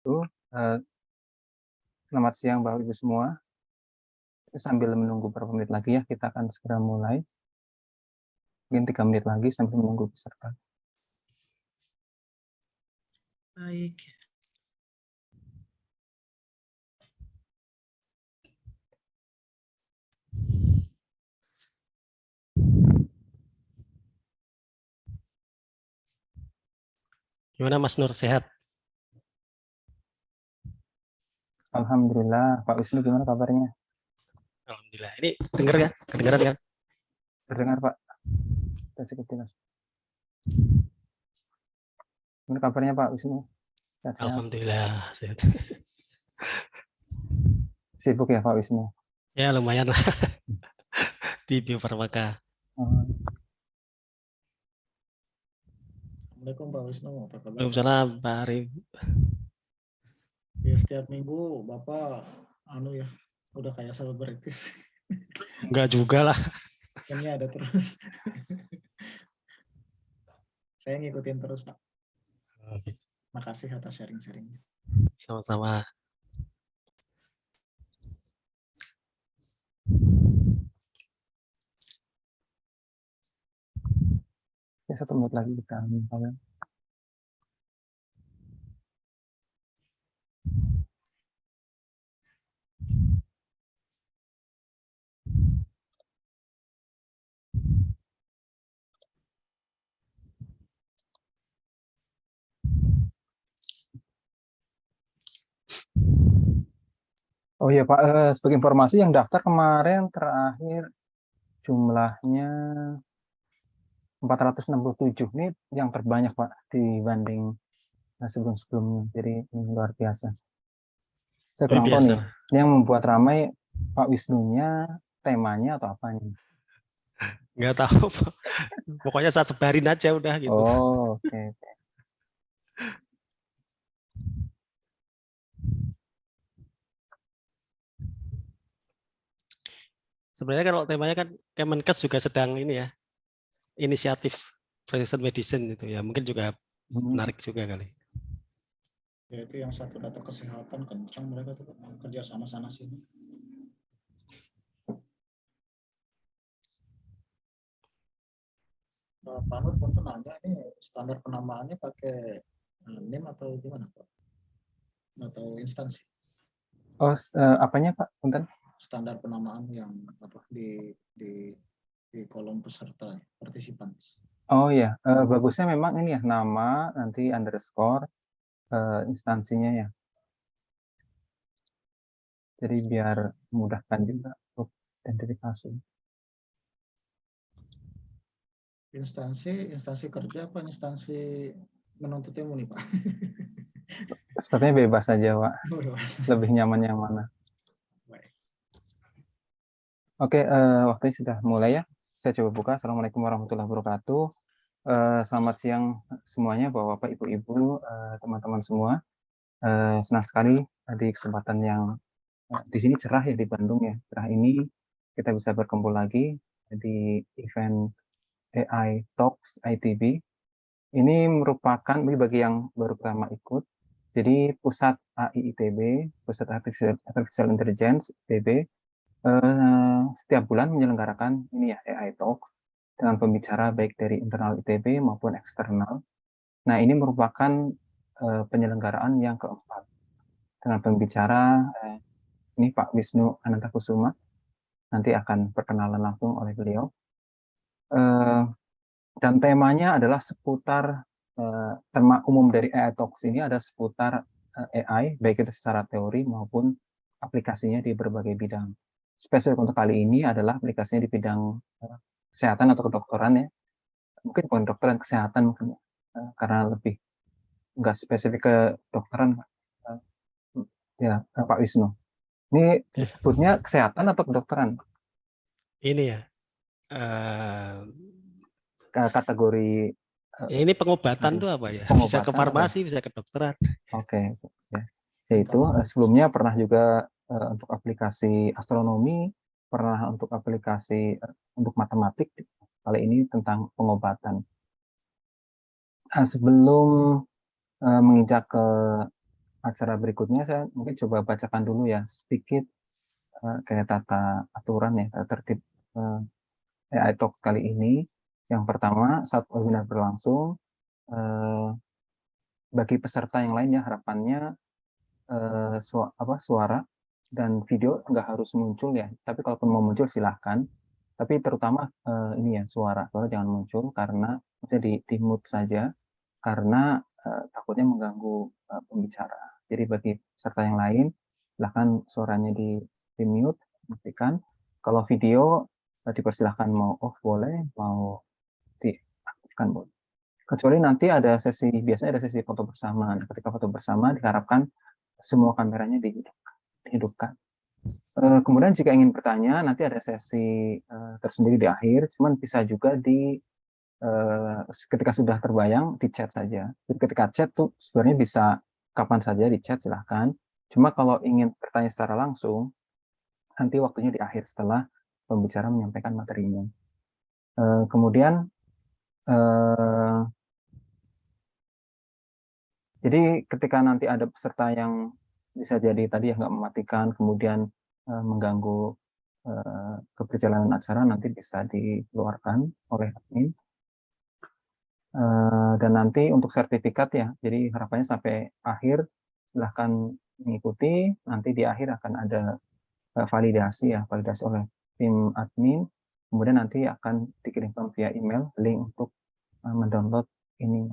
Eh, Selamat siang Bapak Ibu semua. Sambil menunggu beberapa menit lagi ya, kita akan segera mulai. Mungkin 3 menit lagi sambil menunggu peserta. Baik. Gimana Mas Nur, sehat? Alhamdulillah. Pak Wisnu gimana kabarnya? Alhamdulillah. Ini dengar kan? Kedengeran kan? Terdengar Pak. Gimana kabarnya Pak Wisnu? Sehat-sehat? Alhamdulillah sehat. Sibuk ya Pak Wisnu? Ya lumayan lah di Bio Farmaka. Assalamualaikum Pak Wisnu, apa kabar? Waalaikumsalam Pak Arif. Ya setiap minggu Bapak ya udah kayak selebritis. Enggak juga lah. Kayaknya ada terus. Saya ngikutin terus Pak. Makasih atas sharing-sharingnya. Sama-sama. Ya, 1 menit lagi kita mulai. Oh iya Pak, sebagai informasi yang daftar kemarin terakhir jumlahnya 467. Ini yang terbanyak Pak dibanding sebelum-sebelumnya. Jadi ini luar biasa. Saya kurang tahu nih, yang membuat ramai Pak Wisnunya, temanya atau apanya? Enggak tahu. Pokoknya saya sebarin aja udah gitu. Oh, oke. Sebenarnya kalau temanya kan Kemenkes juga sedang ini ya, inisiatif precision medicine itu ya, mungkin juga menarik juga kali. Ya itu yang satu data kesehatan kencang mereka tuh kerja sama sana sini. Pak Nur punten nanya ini standar penamaannya pakai NIM atau gimana Pak? Atau instansi? Oh, apanya Pak? Punten? Standar penamaan yang apa di kolom peserta partisipan. Oh iya, bagusnya memang ini ya, nama nanti underscore instansinya ya. Jadi biar memudahkan juga untuk identifikasi. Instansi kerja apa instansi menuntut ilmu nih Pak? Sepertinya bebas saja Pak. Lebih nyaman yang mana? Oke, waktunya sudah mulai ya. Saya coba buka. Assalamualaikum warahmatullahi wabarakatuh. Selamat siang semuanya, Bapak-bapak, Ibu-ibu, teman-teman semua. Senang sekali di kesempatan yang di sini cerah ya, di Bandung ya. Cerah ini kita bisa berkumpul lagi di event AI Talks ITB. Ini merupakan bagi yang baru pertama ikut. Jadi Pusat AI ITB, Pusat Artificial Intelligence ITB, setiap bulan menyelenggarakan ini ya, AI Talk dengan pembicara baik dari internal ITB maupun eksternal. Nah, ini merupakan penyelenggaraan yang keempat dengan pembicara ini Pak Wisnu Anantakusuma. Nanti akan perkenalan langsung oleh beliau. Dan temanya adalah seputar tema umum dari AI Talks ini ada seputar AI, baik itu secara teori maupun aplikasinya di berbagai bidang. Spesifik untuk kali ini adalah aplikasinya di bidang kesehatan atau kedokteran ya. Mungkin bukan kedokteran, kesehatan mungkin karena lebih nggak spesifik ke dokteran ya Pak Wisnu. Ini disebutnya kesehatan atau kedokteran? Ini ya. Kategori ini pengobatan tuh apa ya? Bisa ke farmasi, bisa ke dokteran. Oke, ya. Yaitu sebelumnya pernah juga untuk aplikasi astronomi, pernah untuk aplikasi untuk matematik. Kali ini tentang pengobatan. Sebelum menginjak ke acara berikutnya saya mungkin coba bacakan dulu ya sedikit kayak tata aturan ya, tata tertib AI Talks kali ini. Yang pertama, saat webinar berlangsung, bagi peserta yang lainnya harapannya suara dan video nggak harus muncul ya, tapi kalaupun mau muncul silahkan. Tapi terutama ini ya suara jangan muncul karena maksudnya di mute saja karena takutnya mengganggu pembicara. Jadi bagi peserta yang lain silahkan suaranya di mute, matikan. Kalau video dipersilahkan mau off boleh, mau diaktifkan boleh. Kecuali nanti ada biasanya ada sesi foto bersama. Nah, ketika foto bersama diharapkan semua kameranya dihidupkan. Kemudian jika ingin bertanya, nanti ada sesi tersendiri di akhir, cuman bisa juga ketika sudah terbayang di chat saja. Jadi ketika chat tuh sebenarnya bisa kapan saja di chat silahkan. Cuma kalau ingin bertanya secara langsung, nanti waktunya di akhir setelah pembicara menyampaikan materinya. Kemudian jadi ketika nanti ada peserta yang bisa jadi tadi ya nggak mematikan, kemudian mengganggu keberjalanan acara, nanti bisa dikeluarkan oleh admin. Dan nanti untuk sertifikat ya, jadi harapannya sampai akhir silahkan mengikuti, nanti di akhir akan ada validasi oleh tim admin, kemudian nanti akan dikirimkan via email link untuk mendownload ini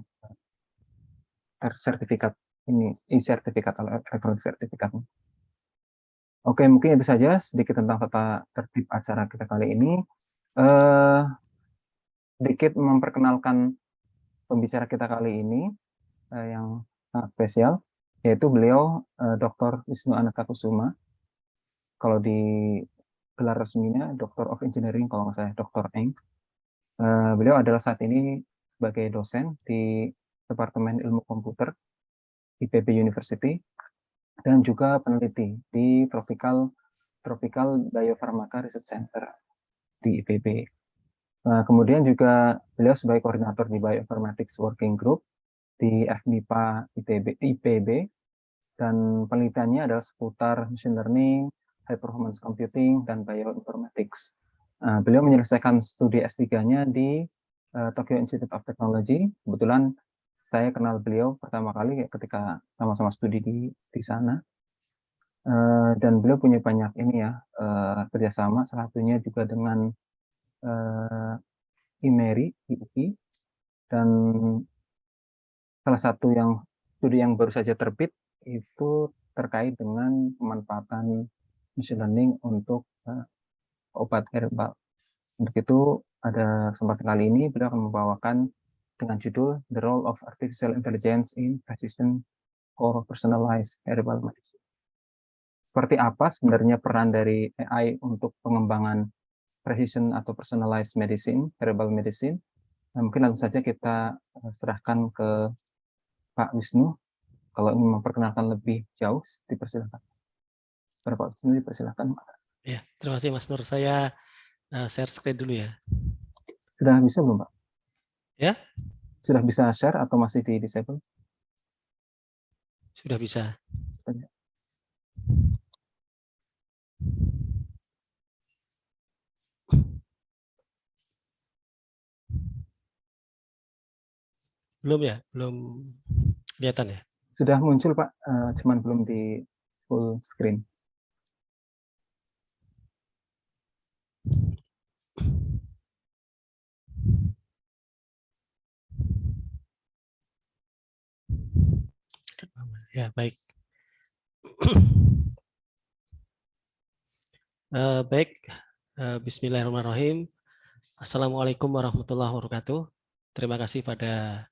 sertifikat ini e-sertifikat atau elektronik sertifikat. Oke, mungkin itu saja sedikit tentang tata tertib acara kita kali ini. Sedikit memperkenalkan pembicara kita kali ini yang sangat spesial, yaitu beliau Dr. Wisnu Ananta Kusuma. Kalau di gelar resminya Doctor of Engineering, kalau nggak salah Dr. Eng. Beliau adalah saat ini sebagai dosen di Departemen Ilmu Komputer IPB University dan juga peneliti di Tropical Biopharmaca Research Center di IPB. Kemudian juga beliau sebagai koordinator di Bioinformatics Working Group di FMIPA IPB, dan penelitiannya adalah seputar machine learning, high performance computing, dan bioinformatics. Beliau menyelesaikan studi S3-nya di Tokyo Institute of Technology. Kebetulan saya kenal beliau pertama kali ketika sama-sama studi di sana. Dan beliau punya banyak ini ya kerjasama, salah satunya juga dengan IMERI di UI, dan salah satu studi yang baru saja terbit itu terkait dengan pemanfaatan machine learning untuk obat herbal. Untuk itu ada kesempatan kali ini beliau akan membawakan dengan judul The Role of Artificial Intelligence in Precision or Personalized Herbal Medicine. Seperti apa sebenarnya peran dari AI untuk pengembangan precision atau personalized medicine, herbal medicine? Nah, mungkin langsung saja kita serahkan ke Pak Wisnu. Kalau ingin memperkenalkan lebih jauh, dipersilakan. Pak Wisnu, dipersilakan. Ya, terima kasih Mas Nur. Saya share screen dulu ya. Sudah bisa belum, Pak? Ya? Sudah bisa share atau masih di disable? Sudah bisa. Belum ya? Belum kelihatan ya? Sudah muncul, Pak. Cuman belum di full screen. Ya, baik. Baik. Bismillahirrahmanirrahim. Assalamualaikum warahmatullahi wabarakatuh. Terima kasih pada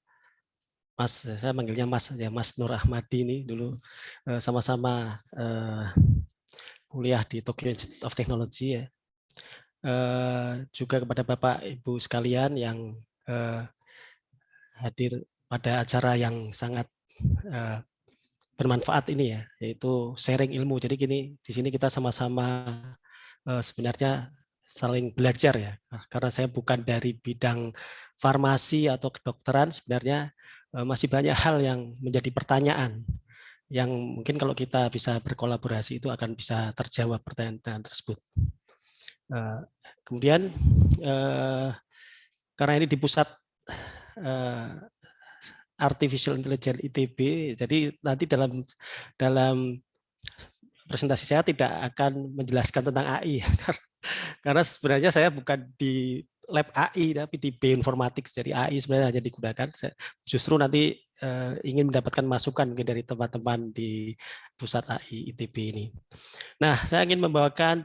Mas, saya manggilnya Mas ya, Mas Nur Ahmadi ini dulu sama-sama kuliah di Tokyo Institute of Technology ya. Juga kepada Bapak Ibu sekalian yang hadir pada acara yang sangat bermanfaat ini ya, yaitu sharing ilmu. Jadi gini, di sini kita sama-sama sebenarnya saling belajar ya. Karena saya bukan dari bidang farmasi atau kedokteran, sebenarnya masih banyak hal yang menjadi pertanyaan yang mungkin kalau kita bisa berkolaborasi itu akan bisa terjawab pertanyaan-pertanyaan tersebut. Kemudian karena ini di pusat Artificial Intelligence ITB, jadi nanti dalam presentasi saya tidak akan menjelaskan tentang AI karena sebenarnya saya bukan di lab AI tapi di Bioinformatics, jadi AI sebenarnya hanya digunakan. Justru nanti ingin mendapatkan masukan dari teman-teman di pusat AI ITB ini. Nah, saya ingin membawakan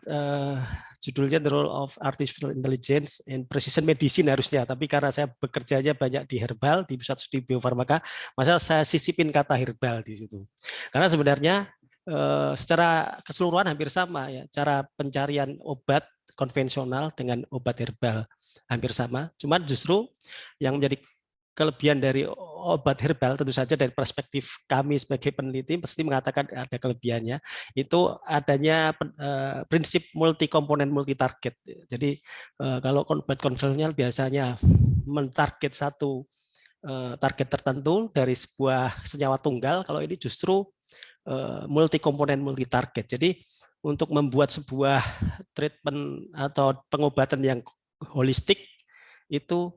judulnya The Role of Artificial Intelligence in Precision Medicine harusnya, tapi karena saya bekerjanya banyak di herbal, di pusat studi biofarmaka, masa saya sisipin kata herbal di situ. Karena sebenarnya secara keseluruhan hampir sama ya, cara pencarian obat konvensional dengan obat herbal hampir sama, cuma justru yang menjadi kelebihan dari obat herbal tentu saja dari perspektif kami sebagai peneliti pasti mengatakan ada kelebihannya, itu adanya prinsip multi komponen multi target. Jadi kalau obat konvensional biasanya mentarget satu target tertentu dari sebuah senyawa tunggal, kalau ini justru multi komponen multi target. Jadi untuk membuat sebuah treatment atau pengobatan yang holistik itu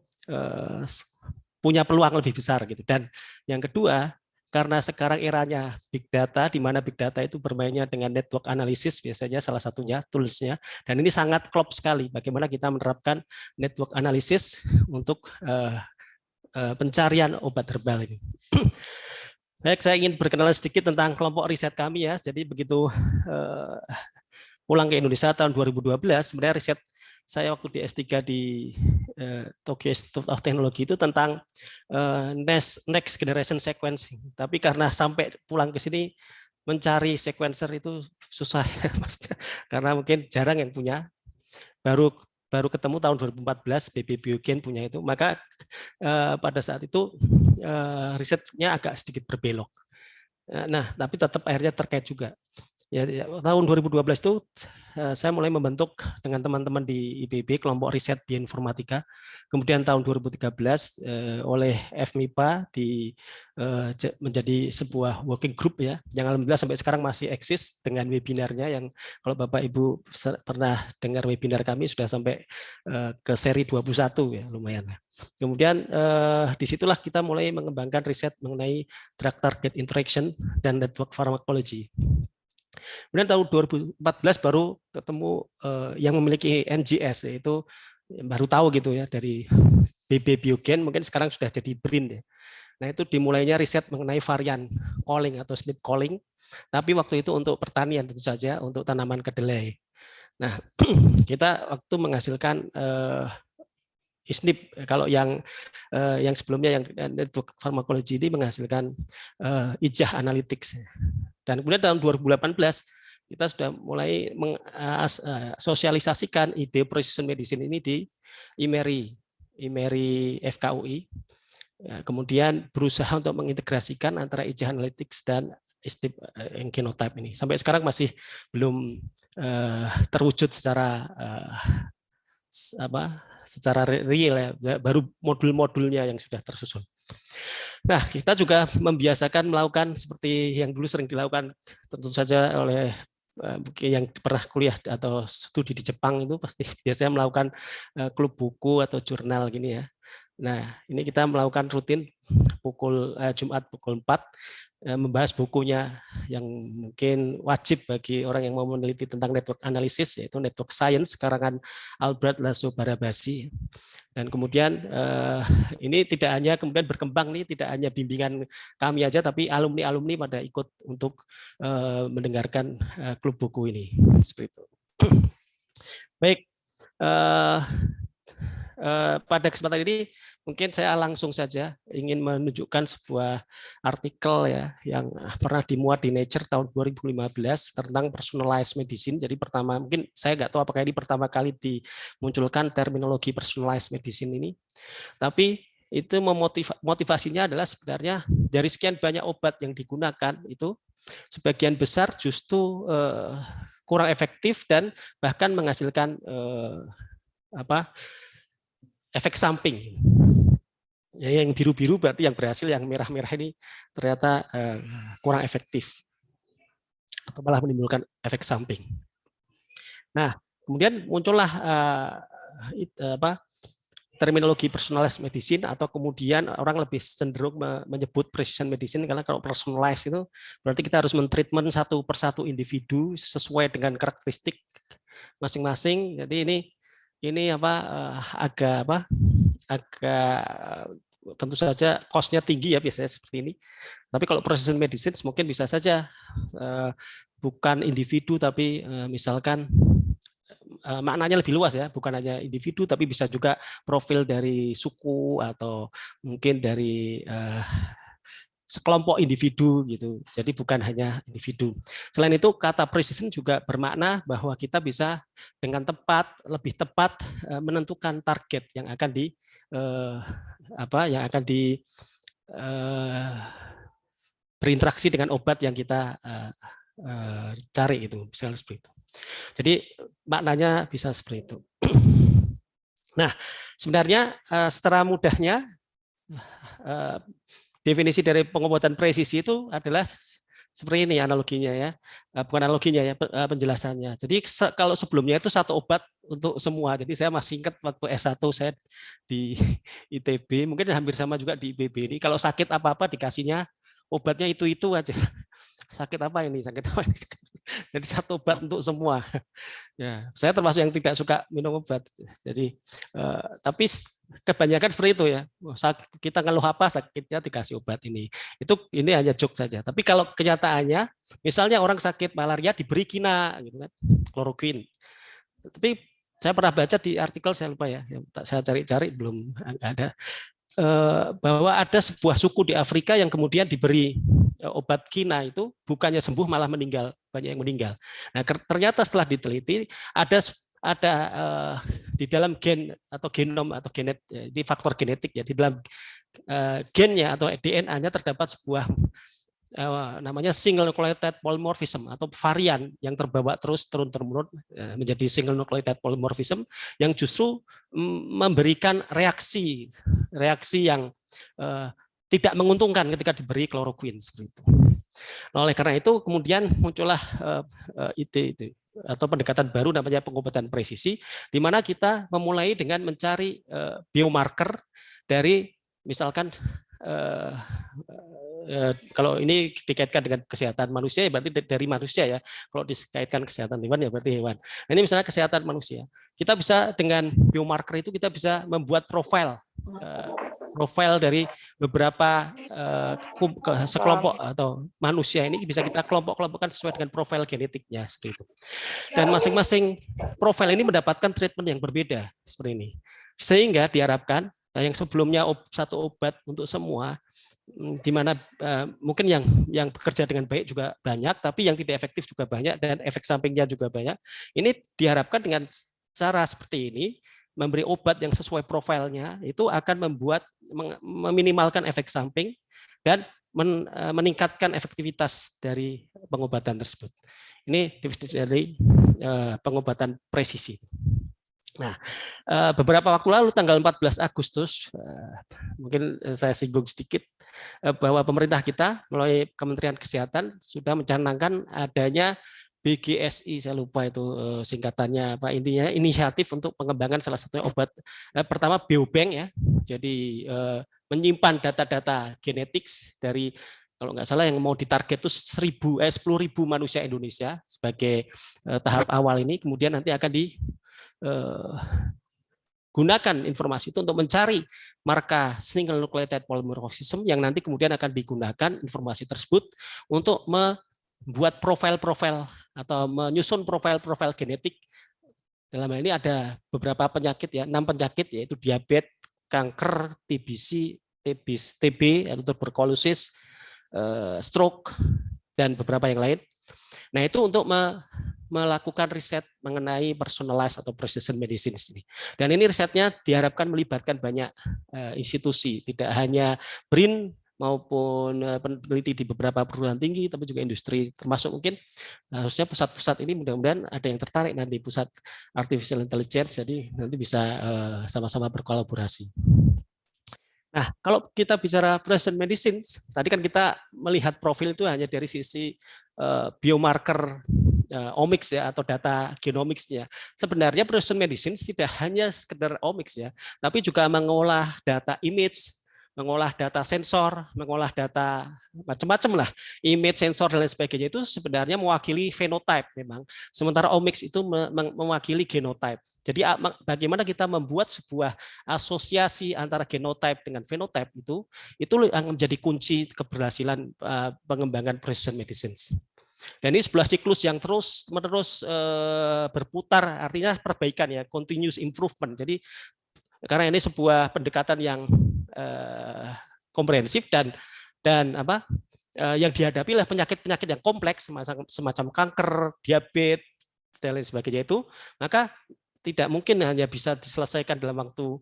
punya peluang lebih besar gitu. Dan yang kedua, karena sekarang eranya big data, di mana big data itu bermainnya dengan network analysis biasanya salah satunya toolsnya, dan ini sangat klop sekali bagaimana kita menerapkan network analysis untuk pencarian obat herbal ini. Baik, saya ingin berkenalan sedikit tentang kelompok riset kami ya. Jadi begitu pulang ke Indonesia tahun 2012, sebenarnya riset saya waktu di S3 di Tokyo Institute of Technology itu tentang next generation sequencing. Tapi karena sampai pulang ke sini mencari sequencer itu susah karena mungkin jarang yang punya. Baru ketemu tahun 2014 BB Biogen punya itu, maka pada saat itu risetnya agak sedikit berbelok. Nah, tapi tetap akhirnya terkait juga. Ya, tahun 2012 itu saya mulai membentuk dengan teman-teman di IPB kelompok riset bioinformatika. Kemudian tahun 2013 oleh FMIPA menjadi sebuah working group ya, yang alhamdulillah sampai sekarang masih eksis dengan webinarnya, yang kalau Bapak Ibu pernah dengar webinar kami sudah sampai ke seri 21 ya, lumayan. Kemudian disitulah kita mulai mengembangkan riset mengenai drug target interaction dan network pharmacology. Kemudian tahun 2014 baru ketemu yang memiliki NGS, yaitu baru tahu gitu ya dari BB Biogen, mungkin sekarang sudah jadi BRIN ya. Nah, itu dimulainya riset mengenai varian calling atau SNP calling, tapi waktu itu untuk pertanian tentu saja, untuk tanaman kedelai. Nah, kita waktu menghasilkan SNP, kalau yang sebelumnya yang network pharmacology ini menghasilkan IJAH Analytics. Dan kemudian tahun 2018 kita sudah mulai mensosialisasikan ide precision medicine ini di IMERI FKUI. Kemudian berusaha untuk mengintegrasikan antara IJAH Analytics dan SNP genotype ini. Sampai sekarang masih belum terwujud secara secara real ya, baru modul-modulnya yang sudah tersusun. Nah, kita juga membiasakan melakukan seperti yang dulu sering dilakukan tentu saja oleh yang pernah kuliah atau studi di Jepang, itu pasti biasanya melakukan klub buku atau jurnal gini ya. Nah, ini kita melakukan rutin Jumat pukul 4, membahas bukunya yang mungkin wajib bagi orang yang mau meneliti tentang network analysis, yaitu Network Science karangan Albert Laszlo Barabasi. Dan kemudian ini tidak hanya kemudian berkembang nih, tidak hanya bimbingan kami aja, tapi alumni-alumni pada ikut untuk mendengarkan klub buku ini. Seperti itu. Baik. Pada kesempatan ini mungkin saya langsung saja ingin menunjukkan sebuah artikel ya yang pernah dimuat di Nature tahun 2015 tentang personalized medicine. Jadi pertama, mungkin saya nggak tahu apakah ini pertama kali dimunculkan terminologi personalized medicine ini, tapi itu motivasinya adalah sebenarnya dari sekian banyak obat yang digunakan itu sebagian besar justru kurang efektif dan bahkan menghasilkan efek samping. Ya, yang biru-biru berarti yang berhasil, yang merah-merah ini ternyata kurang efektif atau malah menimbulkan efek samping. Nah, kemudian muncullah terminologi personalized medicine, atau kemudian orang lebih cenderung menyebut precision medicine, karena kalau personalized itu berarti kita harus mentreatment satu persatu individu sesuai dengan karakteristik masing-masing. Jadi ini agak tentu saja cost-nya tinggi ya biasanya seperti ini. Tapi kalau precision medicine mungkin bisa saja bukan individu, tapi misalkan maknanya lebih luas ya, bukan hanya individu tapi bisa juga profil dari suku atau mungkin dari sekelompok individu gitu. Jadi bukan hanya individu. Selain itu, kata precision juga bermakna bahwa kita bisa dengan lebih tepat menentukan target yang akan berinteraksi dengan obat yang kita cari itu, misalnya seperti itu. Jadi maknanya bisa seperti itu. Nah, sebenarnya secara mudahnya definisi dari pengobatan presisi itu adalah seperti ini analoginya ya, bukan analoginya ya, penjelasannya. Jadi kalau sebelumnya itu satu obat untuk semua. Jadi saya masih ingat waktu S1 saya di ITB, mungkin hampir sama juga di IPB ini. Kalau sakit apa-apa dikasihnya obatnya itu aja. Sakit apa ini? Sakit apa ini? Jadi satu obat untuk semua. Ya, saya termasuk yang tidak suka minum obat. Jadi, tapi kebanyakan seperti itu ya. Kita ngeluh apa, sakitnya dikasih obat ini. Ini hanya joke saja. Tapi kalau kenyataannya, misalnya orang sakit malaria diberi kina, gitu kan, kloroquine. Tapi saya pernah baca di artikel, saya lupa ya, saya cari-cari belum ada, bahwa ada sebuah suku di Afrika yang kemudian diberi obat kina itu bukannya sembuh malah meninggal, banyak yang meninggal. Nah, ternyata setelah diteliti ada di dalam gen atau genom atau genet, di faktor genetik ya, di dalam gennya atau DNA-nya terdapat sebuah namanya single nucleotide polymorphism atau varian yang terbawa terus turun-temurun menjadi single nucleotide polymorphism yang justru memberikan reaksi yang tidak menguntungkan ketika diberi kloroquine seperti itu. Nah, oleh karena itu kemudian muncullah ide itu atau pendekatan baru namanya pengobatan presisi, di mana kita memulai dengan mencari biomarker dari misalkan kalau ini dikaitkan dengan kesehatan manusia ya berarti dari manusia ya. Kalau dikaitkan kesehatan hewan ya berarti hewan. Nah, ini misalnya kesehatan manusia. Kita bisa dengan biomarker itu kita bisa membuat profil dari beberapa sekelompok atau manusia ini bisa kita kelompok-kelompokkan sesuai dengan profil genetiknya seperti itu. Dan masing-masing profil ini mendapatkan treatment yang berbeda seperti ini. Sehingga diharapkan yang sebelumnya satu obat untuk semua, di mana mungkin yang bekerja dengan baik juga banyak, tapi yang tidak efektif juga banyak dan efek sampingnya juga banyak. Ini diharapkan dengan cara seperti ini, memberi obat yang sesuai profilnya itu akan meminimalkan efek samping dan meningkatkan efektivitas dari pengobatan tersebut. Ini definisi dari pengobatan presisi. Nah, beberapa waktu lalu tanggal 14 Agustus, mungkin saya singgung sedikit, bahwa pemerintah kita melalui Kementerian Kesehatan sudah mencanangkan adanya BGSI, saya lupa itu singkatannya apa, intinya inisiatif untuk pengembangan salah satu obat. Pertama biobank ya, jadi menyimpan data-data genetik dari, kalau nggak salah yang mau ditarget itu 10.000 manusia Indonesia sebagai tahap awal ini, kemudian nanti akan gunakan informasi itu untuk mencari marka single nucleotide polymorphism yang nanti kemudian akan digunakan informasi tersebut untuk membuat profil-profil atau menyusun profil-profil genetik. Dalam hal ini ada beberapa penyakit ya, 6 penyakit yaitu diabetes, kanker, TB atau tuberkulosis, stroke dan beberapa yang lain. Nah, itu untuk melakukan riset mengenai personalized atau precision medicine ini. Dan ini risetnya diharapkan melibatkan banyak institusi, tidak hanya BRIN maupun peneliti di beberapa perguruan tinggi, tapi juga industri, termasuk mungkin harusnya pusat-pusat ini mudah-mudahan ada yang tertarik nanti, pusat artificial intelligence, jadi nanti bisa sama-sama berkolaborasi. Nah, kalau kita bicara precision medicine, tadi kan kita melihat profil itu hanya dari sisi biomarker omics ya, atau data genomicsnya. Sebenarnya precision medicine tidak hanya sekedar omics ya, tapi juga mengolah data image, mengolah data sensor, mengolah data macam-macam lah, image, sensor dan lain sebagainya, itu sebenarnya mewakili phenotype memang. Sementara omics itu mewakili genotype. Jadi bagaimana kita membuat sebuah asosiasi antara genotype dengan phenotype itu yang menjadi kunci keberhasilan pengembangan precision medicine. Dan ini sebuah siklus yang terus-menerus berputar, artinya perbaikan ya, continuous improvement. Jadi karena ini sebuah pendekatan yang komprehensif dan apa yang dihadapi oleh penyakit-penyakit yang kompleks semacam kanker, diabetes dan lain sebagainya itu, maka tidak mungkin hanya bisa diselesaikan dalam waktu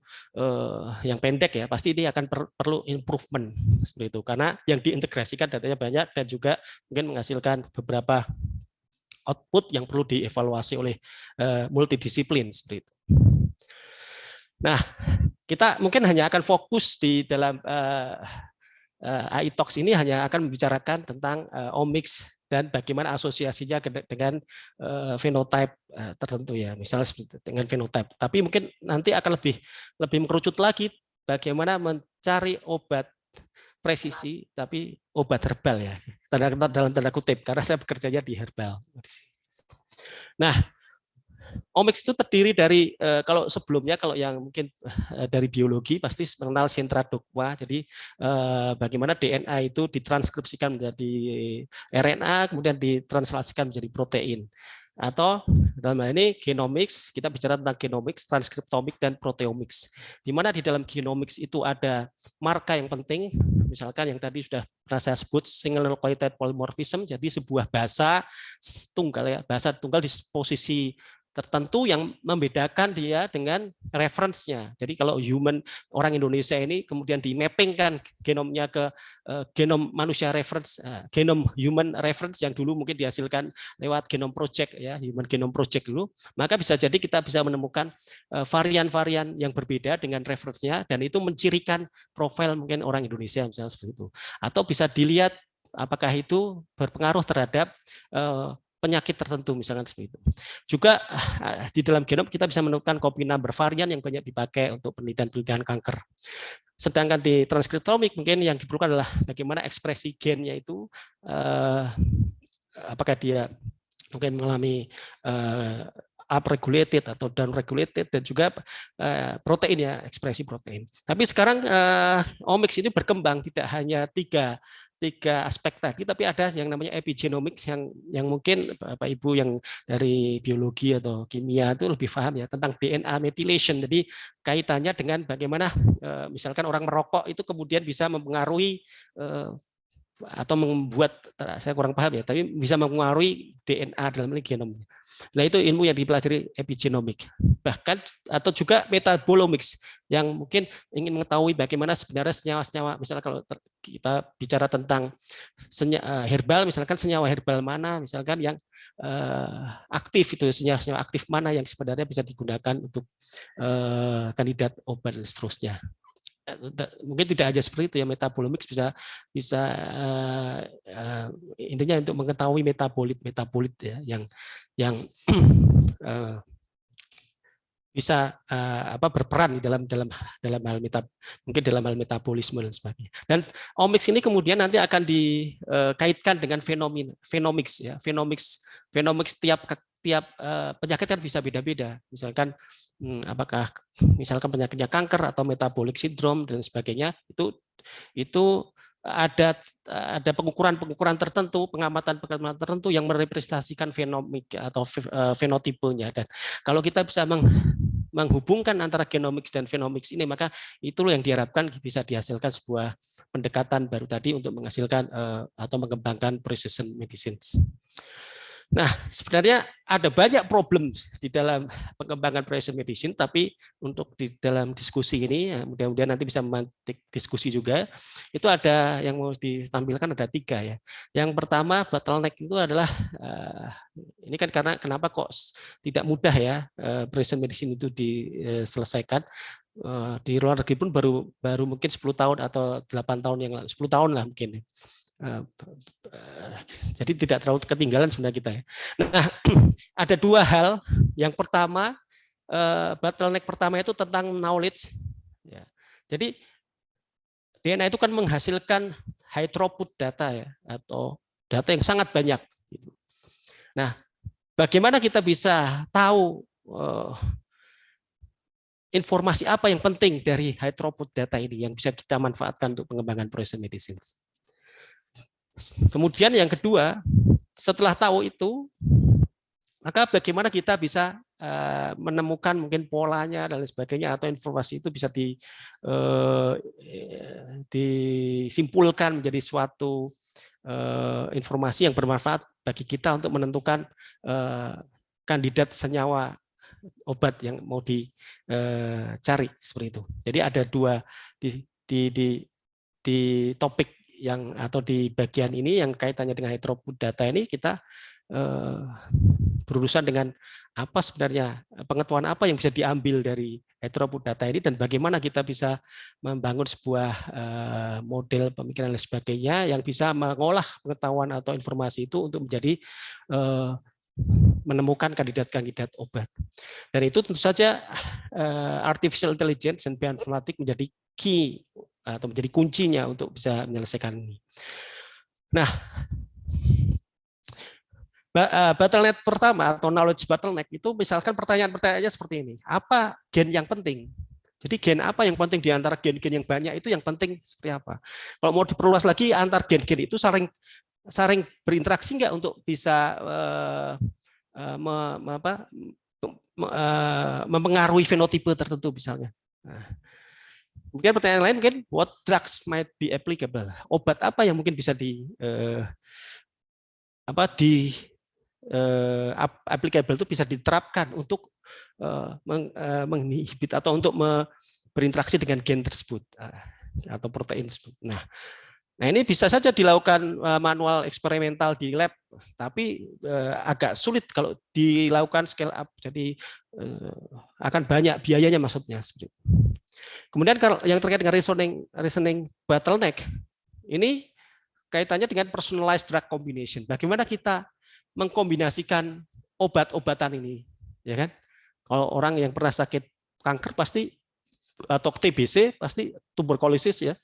yang pendek ya, pasti ini akan perlu improvement seperti itu, karena yang diintegrasikan datanya banyak dan juga mungkin menghasilkan beberapa output yang perlu dievaluasi oleh multidisiplin seperti itu. Nah, kita mungkin hanya akan fokus di dalam AI Talks ini hanya akan membicarakan tentang omics dan bagaimana asosiasinya dengan phenotype tertentu ya, misalnya dengan phenotype. Tapi mungkin nanti akan lebih mengerucut lagi bagaimana mencari obat presisi, tapi obat herbal ya, dalam tanda kutip, karena saya bekerjanya di herbal. Nah, omics itu terdiri dari kalau sebelumnya kalau yang mungkin dari biologi pasti mengenal sentra dogma. Jadi bagaimana DNA itu ditranskripsikan menjadi RNA kemudian ditranslasikan menjadi protein. Atau dalam hal ini genomics, kita bicara tentang genomics, transkriptomik dan proteomics. Di mana di dalam genomics itu ada marka yang penting, misalkan yang tadi sudah pernah saya sebut single nucleotide polymorphism, jadi sebuah basa tunggal ya, basa tunggal di posisi tertentu yang membedakan dia dengan referensinya. Jadi kalau orang Indonesia ini kemudian dimappingkan genomnya ke genom manusia reference, genom human reference yang dulu mungkin dihasilkan lewat Genome Project ya, Human Genome Project dulu, maka bisa jadi kita bisa menemukan varian-varian yang berbeda dengan referensinya dan itu mencirikan profil mungkin orang Indonesia misalnya seperti itu. Atau bisa dilihat apakah itu berpengaruh terhadap penyakit tertentu misalkan seperti itu. Juga di dalam genom kita bisa menemukan copy number varian yang banyak dipakai untuk penelitian kanker. Sedangkan di transkriptomik mungkin yang diperlukan adalah bagaimana ekspresi gennya itu, apakah dia mungkin mengalami upregulated atau downregulated dan juga protein ya, ekspresi protein. Tapi sekarang omics ini berkembang tidak hanya tiga aspek tadi, tapi ada yang namanya epigenomics yang mungkin Bapak Ibu yang dari biologi atau kimia itu lebih paham ya tentang DNA methylation. Jadi kaitannya dengan bagaimana misalkan orang merokok itu kemudian bisa mempengaruhi atau membuat, saya kurang paham ya, tapi bisa mempengaruhi DNA dalam genomnya. Nah itu ilmu yang dipelajari epigenomik. Bahkan atau juga metabolomics yang mungkin ingin mengetahui bagaimana sebenarnya senyawa-senyawa, misalnya kalau kita bicara tentang herbal, misalkan senyawa herbal mana, misalkan yang aktif itu, senyawa aktif mana yang sebenarnya bisa digunakan untuk kandidat obat dan seterusnya. Mungkin tidak aja seperti itu ya, metabolomics bisa intinya untuk mengetahui metabolit ya yang bisa berperan di dalam hal mungkin dalam hal metabolisme dan sebagainya. Dan omics ini kemudian nanti akan dikaitkan dengan phenomics ya. Phenomics tiap penyakit kan bisa beda-beda. Misalkan apakah misalkan penyakitnya kanker atau metabolic syndrome dan sebagainya, itu ada pengukuran tertentu, pengamatan tertentu yang merepresentasikan fenomik atau fenotipenya. Dan kalau kita bisa menghubungkan antara genomics dan phenomics ini, maka itu yang diharapkan bisa dihasilkan sebuah pendekatan baru tadi untuk menghasilkan atau mengembangkan precision medicine. Nah, sebenarnya ada banyak problem di dalam pengembangan precision medicine, tapi untuk di dalam diskusi ini, mudah-mudahan nanti bisa memantik diskusi juga, itu ada yang mau ditampilkan ada 3 ya. Yang pertama, bottleneck itu adalah, ini kan karena kenapa kok tidak mudah ya precision medicine itu diselesaikan. Di luar negeri pun baru mungkin 10 tahun atau 8 tahun yang lalu, 10 tahun lah mungkin. Jadi tidak terlalu ketinggalan sebenarnya kita ya. Nah, ada dua hal. Yang pertama, bottleneck pertama itu tentang knowledge. Ya. Jadi DNA itu kan menghasilkan high throughput data ya, atau data yang sangat banyak. Nah, bagaimana kita bisa tahu informasi apa yang penting dari high throughput data ini yang bisa kita manfaatkan untuk pengembangan precision medicine. Kemudian yang kedua, setelah tahu itu, maka bagaimana kita bisa menemukan mungkin polanya dan lain sebagainya, atau informasi itu bisa disimpulkan menjadi suatu informasi yang bermanfaat bagi kita untuk menentukan kandidat senyawa obat yang mau dicari seperti itu. Jadi ada dua di topik yang atau di bagian ini yang kaitannya dengan high throughput data ini kita berurusan dengan apa sebenarnya pengetahuan apa yang bisa diambil dari high throughput data ini dan bagaimana kita bisa membangun sebuah model pemikiran dan sebagainya yang bisa mengolah pengetahuan atau informasi itu untuk menjadi menemukan kandidat-kandidat obat. Dan itu tentu saja artificial intelligence dan bioinformatik menjadi key atau menjadi kuncinya untuk bisa menyelesaikan ini. Nah, bottleneck pertama atau knowledge bottleneck itu misalkan pertanyaan-pertanyaannya seperti ini. Apa gen yang penting? Jadi gen apa yang penting di antara gen-gen yang banyak itu yang penting seperti apa? Kalau mau diperluas lagi antar gen-gen itu saling berinteraksi nggak untuk bisa mempengaruhi fenotipe tertentu misalnya. Nah, mungkin pertanyaan lain mungkin what drugs might be applicable? Obat apa yang mungkin bisa applicable itu bisa diterapkan untuk menginhibit atau untuk berinteraksi dengan gen tersebut atau protein tersebut. Nah, ini bisa saja dilakukan manual eksperimental di lab, tapi agak sulit kalau dilakukan scale up. Jadi akan banyak biayanya maksudnya. Kemudian kalau yang terkait dengan reasoning bottleneck, ini kaitannya dengan personalized drug combination. Bagaimana kita mengkombinasikan obat-obatan ini, ya kan? Kalau orang yang pernah sakit kanker pasti atau TBC pasti tuberkulosis ya,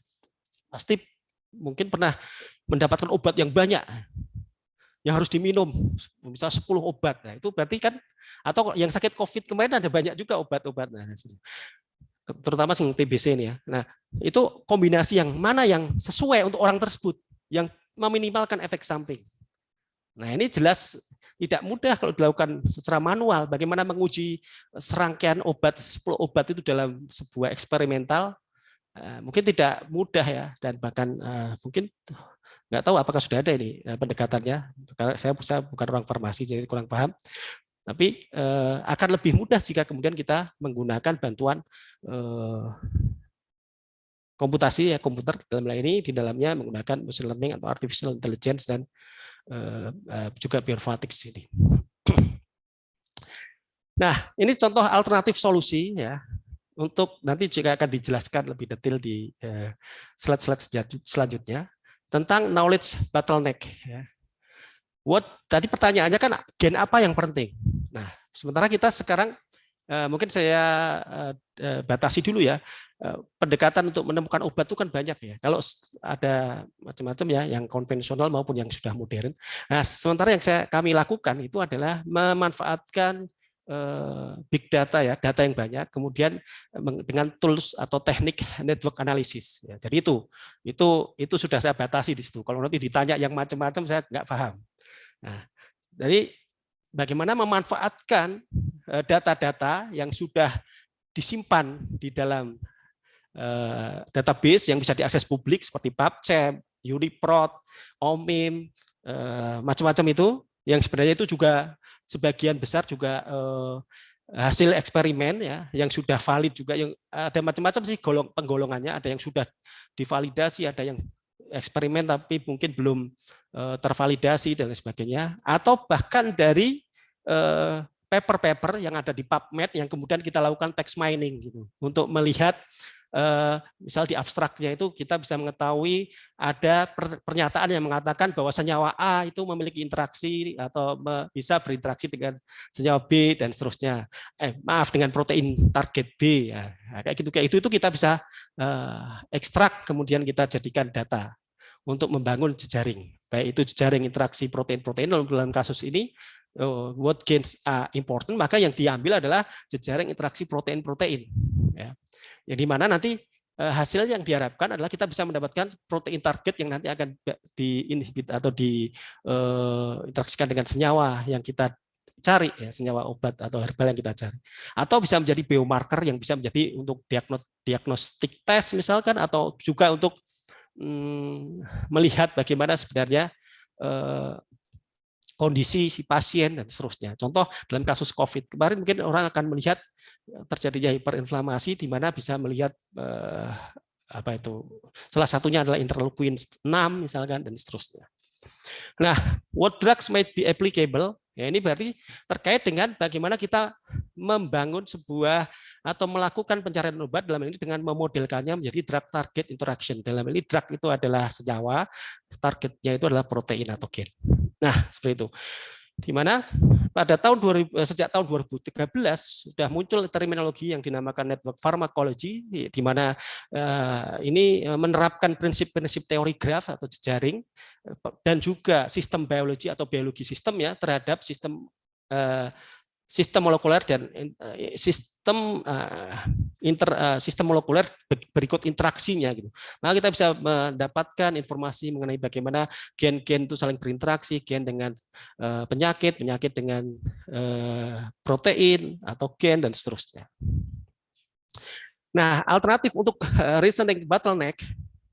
pasti mungkin pernah mendapatkan obat yang banyak yang harus diminum, misalnya 10 obat. Nah, itu berarti kan, atau yang sakit COVID kemarin ada banyak juga obat-obat. Nah, terutama yang TBC ini ya. Nah, itu kombinasi yang mana yang sesuai untuk orang tersebut, yang meminimalkan efek samping. Nah, ini jelas tidak mudah kalau dilakukan secara manual. Bagaimana menguji serangkaian obat, 10 obat itu dalam sebuah eksperimental, mungkin tidak mudah ya, dan bahkan mungkin nggak tahu apakah sudah ada ini pendekatannya. Karena saya bukan orang farmasi jadi kurang paham. Tapi akan lebih mudah jika kemudian kita menggunakan bantuan komputasi ya, komputer dalam hal ini di dalamnya menggunakan machine learning atau artificial intelligence dan juga bioinformatik di sini. Nah, ini contoh alternatif solusi ya. Untuk nanti juga akan dijelaskan lebih detail di slide-slide selanjutnya tentang knowledge bottleneck. Ya. Tadi pertanyaannya kan gen apa yang penting. Nah, sementara kita sekarang mungkin saya batasi dulu ya. Pendekatan untuk menemukan obat itu kan banyak ya. Kalau ada macam-macam ya, yang konvensional maupun yang sudah modern. Nah, sementara yang kami lakukan itu adalah memanfaatkan big data ya, data yang banyak, kemudian dengan tools atau teknik network analysis. Ya, jadi itu sudah saya batasi di situ. Kalau nanti ditanya yang macam-macam saya nggak paham. Nah, jadi bagaimana memanfaatkan data-data yang sudah disimpan di dalam database yang bisa diakses publik seperti PubChem, UniProt, OMIM, macam-macam itu, yang sebenarnya itu juga sebagian besar juga hasil eksperimen ya, yang sudah valid juga, yang ada macam-macam sih penggolongannya, ada yang sudah divalidasi, ada yang eksperimen tapi mungkin belum tervalidasi dan sebagainya, atau bahkan dari paper-paper yang ada di PubMed yang kemudian kita lakukan text mining gitu untuk melihat misal di abstraknya itu kita bisa mengetahui ada pernyataan yang mengatakan bahwa senyawa A itu memiliki interaksi atau bisa berinteraksi dengan senyawa B dan seterusnya. Maaf, dengan protein target B ya. Kayak itu kita bisa ekstrak kemudian kita jadikan data untuk membangun jejaring. Baik itu jejaring interaksi protein-protein dalam kasus ini what gains are important, maka yang diambil adalah jejaring interaksi protein-protein. Ya. Yang dimana nanti hasil yang diharapkan adalah kita bisa mendapatkan protein target yang nanti akan diinhibit atau diinteraksikan dengan senyawa yang kita cari, ya, senyawa obat atau herbal yang kita cari. Atau bisa menjadi biomarker yang bisa menjadi untuk diagnostik tes misalkan, atau juga untuk melihat bagaimana sebenarnya kondisi si pasien dan seterusnya. Contoh dalam kasus COVID kemarin mungkin orang akan melihat terjadinya hiperinflamasi di mana bisa melihat salah satunya adalah interleukin 6 misalkan dan seterusnya. Nah, what drugs might be applicable? Ya, ini berarti terkait dengan bagaimana kita membangun sebuah atau melakukan pencarian obat, dalam ini dengan memodelkannya menjadi drug target interaction. Dalam ini drug itu adalah senyawa, targetnya itu adalah protein atau gen. Nah, seperti itu. Di mana pada sejak tahun 2013 sudah muncul terminologi yang dinamakan network pharmacology, di mana ini menerapkan prinsip-prinsip teori graf atau jejaring dan juga sistem biologi atau biologi sistem ya terhadap sistem molekuler dan sistem molekuler berikut interaksinya gitu. Maka kita bisa mendapatkan informasi mengenai bagaimana gen-gen itu saling berinteraksi, gen dengan penyakit dengan protein atau gen dan seterusnya. Nah, alternatif untuk reasoning bottleneck,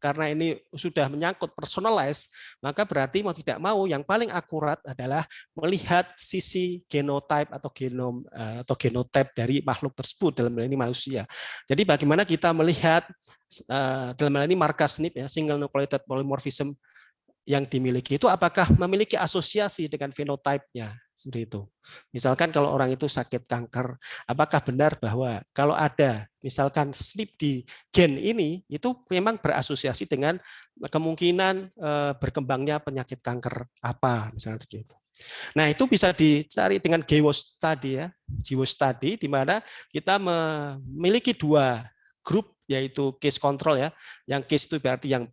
karena ini sudah menyangkut personalized, maka berarti mau tidak mau yang paling akurat adalah melihat sisi genotype atau genom atau genotype dari makhluk tersebut, dalam hal ini manusia. Jadi bagaimana kita melihat dalam hal ini markas SNP ya, single nucleotide polymorphism yang dimiliki itu apakah memiliki asosiasi dengan fenotype-nya, seperti itu. Misalkan kalau orang itu sakit kanker, apakah benar bahwa kalau ada misalkan SNP di gen ini itu memang berasosiasi dengan kemungkinan berkembangnya penyakit kanker apa, misalnya seperti itu. Nah, itu bisa dicari dengan GWAS study ya, GWAS study di mana kita memiliki dua grup, yaitu case control ya. Yang case itu berarti yang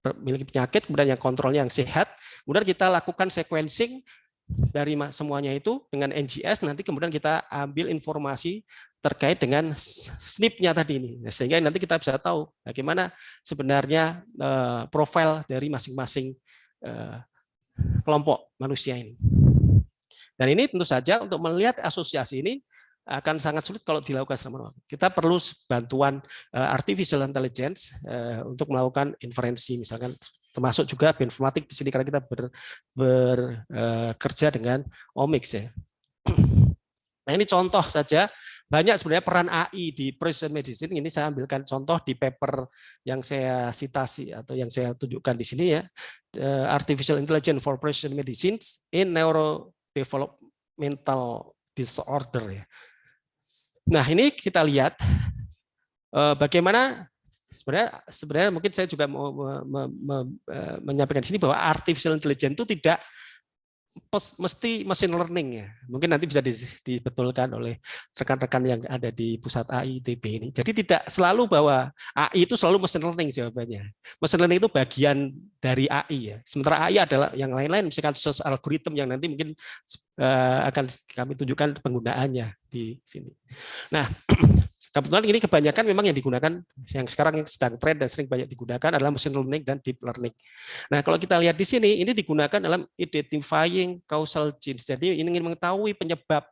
memiliki penyakit, kemudian yang kontrolnya yang sehat, kemudian kita lakukan sequencing dari semuanya itu dengan NGS, nanti kemudian kita ambil informasi terkait dengan SNP-nya tadi ini, sehingga nanti kita bisa tahu bagaimana sebenarnya profil dari masing-masing kelompok manusia ini. Dan ini tentu saja untuk melihat asosiasi ini akan sangat sulit kalau dilakukan selama waktu. Kita perlu bantuan artificial intelligence untuk melakukan inferensi, misalkan termasuk juga bioinformatik di sini karena kita bekerja dengan omics ya. Nah, ini contoh saja, banyak sebenarnya peran AI di precision medicine. Ini saya ambilkan contoh di paper yang saya citasi atau yang saya tunjukkan di sini ya, Artificial Intelligence for Precision Medicine in Neurodevelopmental Disorder ya. Nah, ini kita lihat bagaimana sebenarnya mungkin saya juga mau menyampaikan di sini bahwa artificial intelligence itu tidak mesti machine learning ya. Mungkin nanti bisa dibetulkan oleh rekan-rekan yang ada di pusat AI ITB ini. Jadi tidak selalu bahwa AI itu selalu machine learning jawabannya. Machine learning itu bagian dari AI ya. Sementara AI adalah yang lain-lain, misalkan search algorithm yang nanti mungkin akan kami tunjukkan penggunaannya di sini. Nah, kebetulan ini kebanyakan memang yang digunakan, yang sekarang sedang tren dan sering banyak digunakan adalah machine learning dan deep learning. Nah, kalau kita lihat di sini, ini digunakan dalam identifying causal genes. Jadi ingin mengetahui penyebab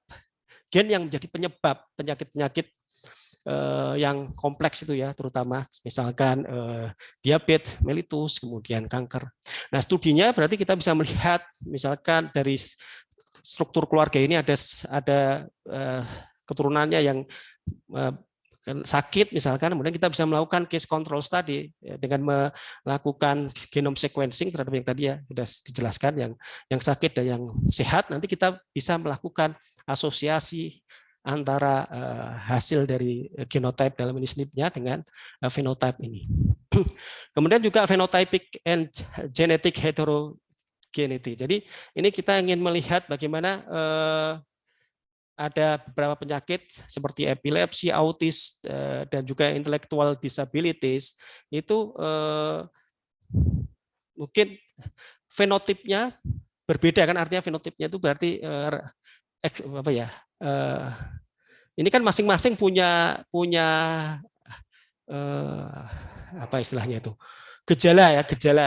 gen yang menjadi penyebab penyakit-penyakit yang kompleks itu ya, terutama misalkan diabetes mellitus, kemudian kanker. Nah, studinya berarti kita bisa melihat misalkan dari struktur keluarga ini ada keturunannya yang sakit misalkan, kemudian kita bisa melakukan case control study ya, dengan melakukan genome sequencing terhadap yang tadi ya sudah dijelaskan, yang sakit dan yang sehat. Nanti kita bisa melakukan asosiasi antara hasil dari genotype dalam ini SNP-nya dengan phenotype ini. Kemudian juga phenotypic and genetic heterogeneity. Jadi ini kita ingin melihat bagaimana ada beberapa penyakit seperti epilepsi, autis, dan juga intellectual disabilities itu mungkin fenotipnya berbeda kan, artinya fenotipnya itu berarti apa ya? Ini kan masing-masing punya apa istilahnya itu? Gejala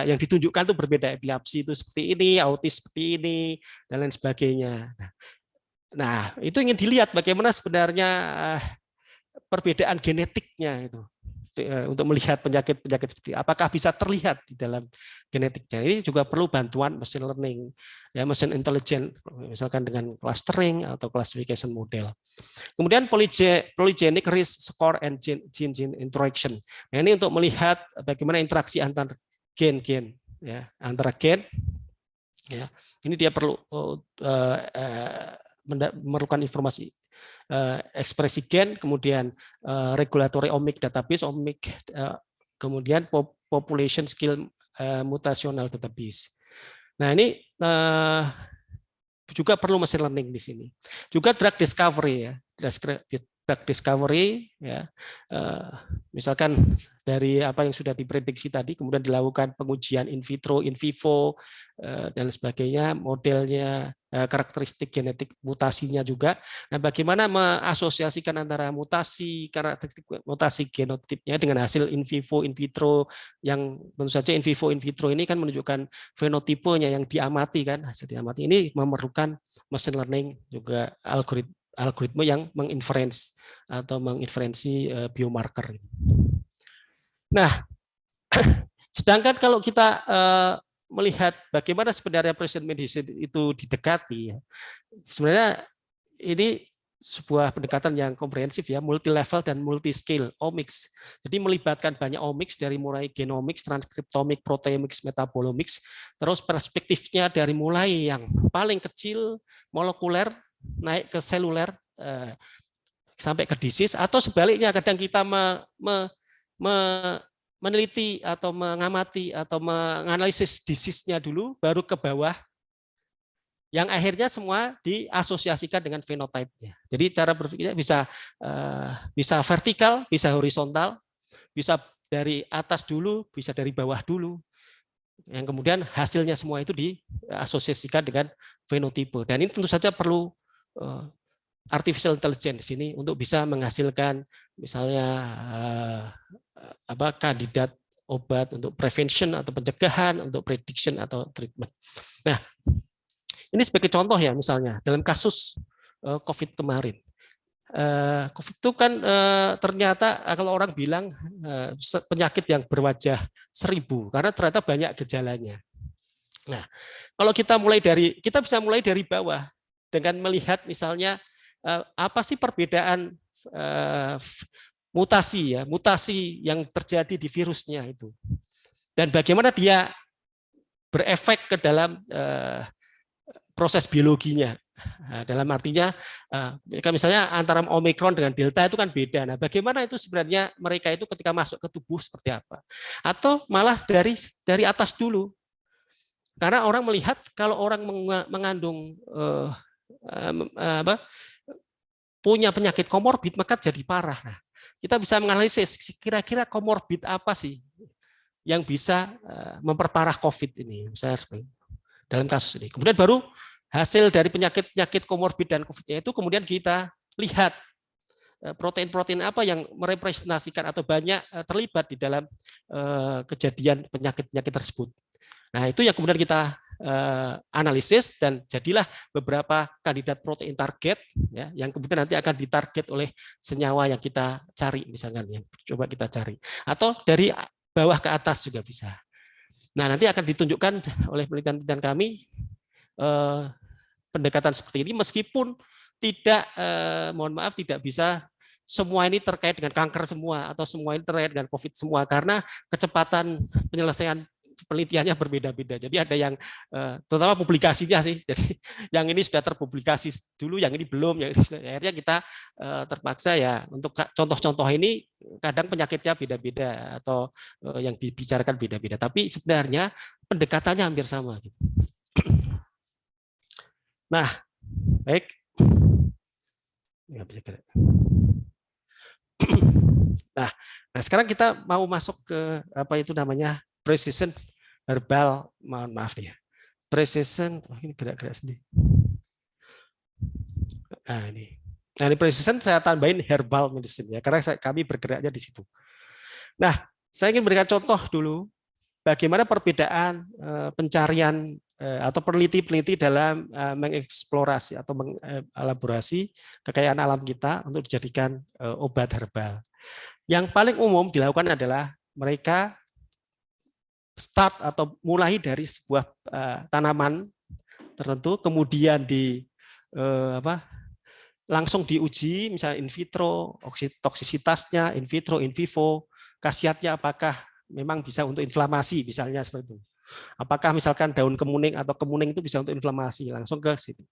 yang ditunjukkan itu berbeda. Epilepsi itu seperti ini, autis seperti ini, dan lain sebagainya. Nah, itu ingin dilihat bagaimana sebenarnya perbedaan genetiknya itu untuk melihat penyakit-penyakit seperti apakah bisa terlihat di dalam genetiknya. Ini juga perlu bantuan machine learning, ya machine intelligence, misalkan dengan clustering atau classification model. Kemudian polygenic risk score and gene interaction. Nah, ini untuk melihat bagaimana interaksi antar gen-gen, ya antara gen. Ya, ini dia perlu memerlukan informasi ekspresi gen, kemudian regulatory omic database, kemudian population skill mutational database. Nah ini juga perlu machine learning di sini. Juga drug discovery ya, drug discovery ya, misalkan dari apa yang sudah diprediksi tadi, kemudian dilakukan pengujian in vitro, in vivo dan sebagainya, modelnya, karakteristik genetik mutasinya juga. Nah, bagaimana mengasosiasikan antara mutasi, karakteristik mutasi genotipnya dengan hasil in vivo, in vitro, yang tentu saja in vivo, in vitro ini kan menunjukkan fenotipenya yang diamati kan, hasil diamati. Ini memerlukan machine learning juga algoritma yang menginferensi atau menginferensi biomarker. Nah, sedangkan kalau kita melihat bagaimana sebenarnya precision medicine itu didekati, sebenarnya ini sebuah pendekatan yang komprehensif ya, multi level dan multi scale omics. Jadi melibatkan banyak omics dari mulai genomics, transkriptomics, proteomics, metabolomics, terus perspektifnya dari mulai yang paling kecil molekuler naik ke seluler sampai ke disease, atau sebaliknya kadang kita meneliti atau mengamati atau menganalisis disease-nya dulu baru ke bawah, yang akhirnya semua diasosiasikan dengan fenotype-nya. Jadi cara berpikirnya bisa vertikal, bisa horizontal, bisa dari atas dulu, bisa dari bawah dulu. Yang kemudian hasilnya semua itu diasosiasikan dengan fenotipe. Dan ini tentu saja perlu artificial intelligence di sini untuk bisa menghasilkan misalnya kandidat obat untuk prevention atau pencegahan, untuk prediction atau treatment. Nah, ini sebagai contoh ya, misalnya dalam kasus COVID kemarin. COVID itu kan ternyata kalau orang bilang penyakit yang berwajah 1000 karena ternyata banyak gejalanya. Nah, kalau kita bisa mulai dari bawah dengan melihat misalnya apa sih perbedaan mutasi yang terjadi di virusnya itu, dan bagaimana dia berefek ke dalam proses biologinya. Nah, dalam artinya misalnya antara Omicron dengan Delta itu kan beda. Nah, bagaimana itu sebenarnya mereka itu ketika masuk ke tubuh seperti apa? Atau malah dari atas dulu. Karena orang melihat kalau orang mengandung punya penyakit komorbid maka jadi parah. Nah, kita bisa menganalisis kira-kira komorbid apa sih yang bisa memperparah COVID ini, misalnya seperti dalam kasus ini. Kemudian baru hasil dari penyakit komorbid dan COVID-nya itu kemudian kita lihat protein-protein apa yang merepresentasikan atau banyak terlibat di dalam kejadian penyakit-penyakit tersebut. Nah, itu yang kemudian kita analisis dan jadilah beberapa kandidat protein target ya, yang kemudian nanti akan ditarget oleh senyawa yang kita cari, misalkan yang coba kita cari, atau dari bawah ke atas juga bisa. Nah, nanti akan ditunjukkan oleh penelitian kami pendekatan seperti ini, meskipun tidak mohon maaf tidak bisa semua ini terkait dengan kanker semua atau semua ini terkait dengan COVID semua, karena kecepatan penyelesaian penelitiannya berbeda-beda. Jadi ada yang terutama publikasinya sih. Jadi yang ini sudah terpublikasi dulu, yang ini belum. Akhirnya kita terpaksa ya untuk contoh-contoh ini kadang penyakitnya beda-beda atau yang dibicarakan beda-beda. Tapi sebenarnya pendekatannya hampir sama. Gitu. Nah, baik. Nah, sekarang kita mau masuk ke apa itu namanya precision herbal, mohon maaf nih ya. Precision, ini gerak-gerak sendiri. Nah ini precision saya tambahin herbal medicine ya, karena kami bergeraknya di situ. Nah, saya ingin berikan contoh dulu bagaimana perbedaan pencarian atau peneliti-peneliti dalam mengeksplorasi atau mengelaborasi kekayaan alam kita untuk dijadikan obat herbal. Yang paling umum dilakukan adalah mereka start atau mulai dari sebuah tanaman tertentu, kemudian langsung diuji, misalnya in vitro, toksisitasnya, in vitro, in vivo, khasiatnya apakah memang bisa untuk inflamasi, misalnya seperti itu. Apakah misalkan daun kemuning atau kemuning itu bisa untuk inflamasi, langsung ke situ.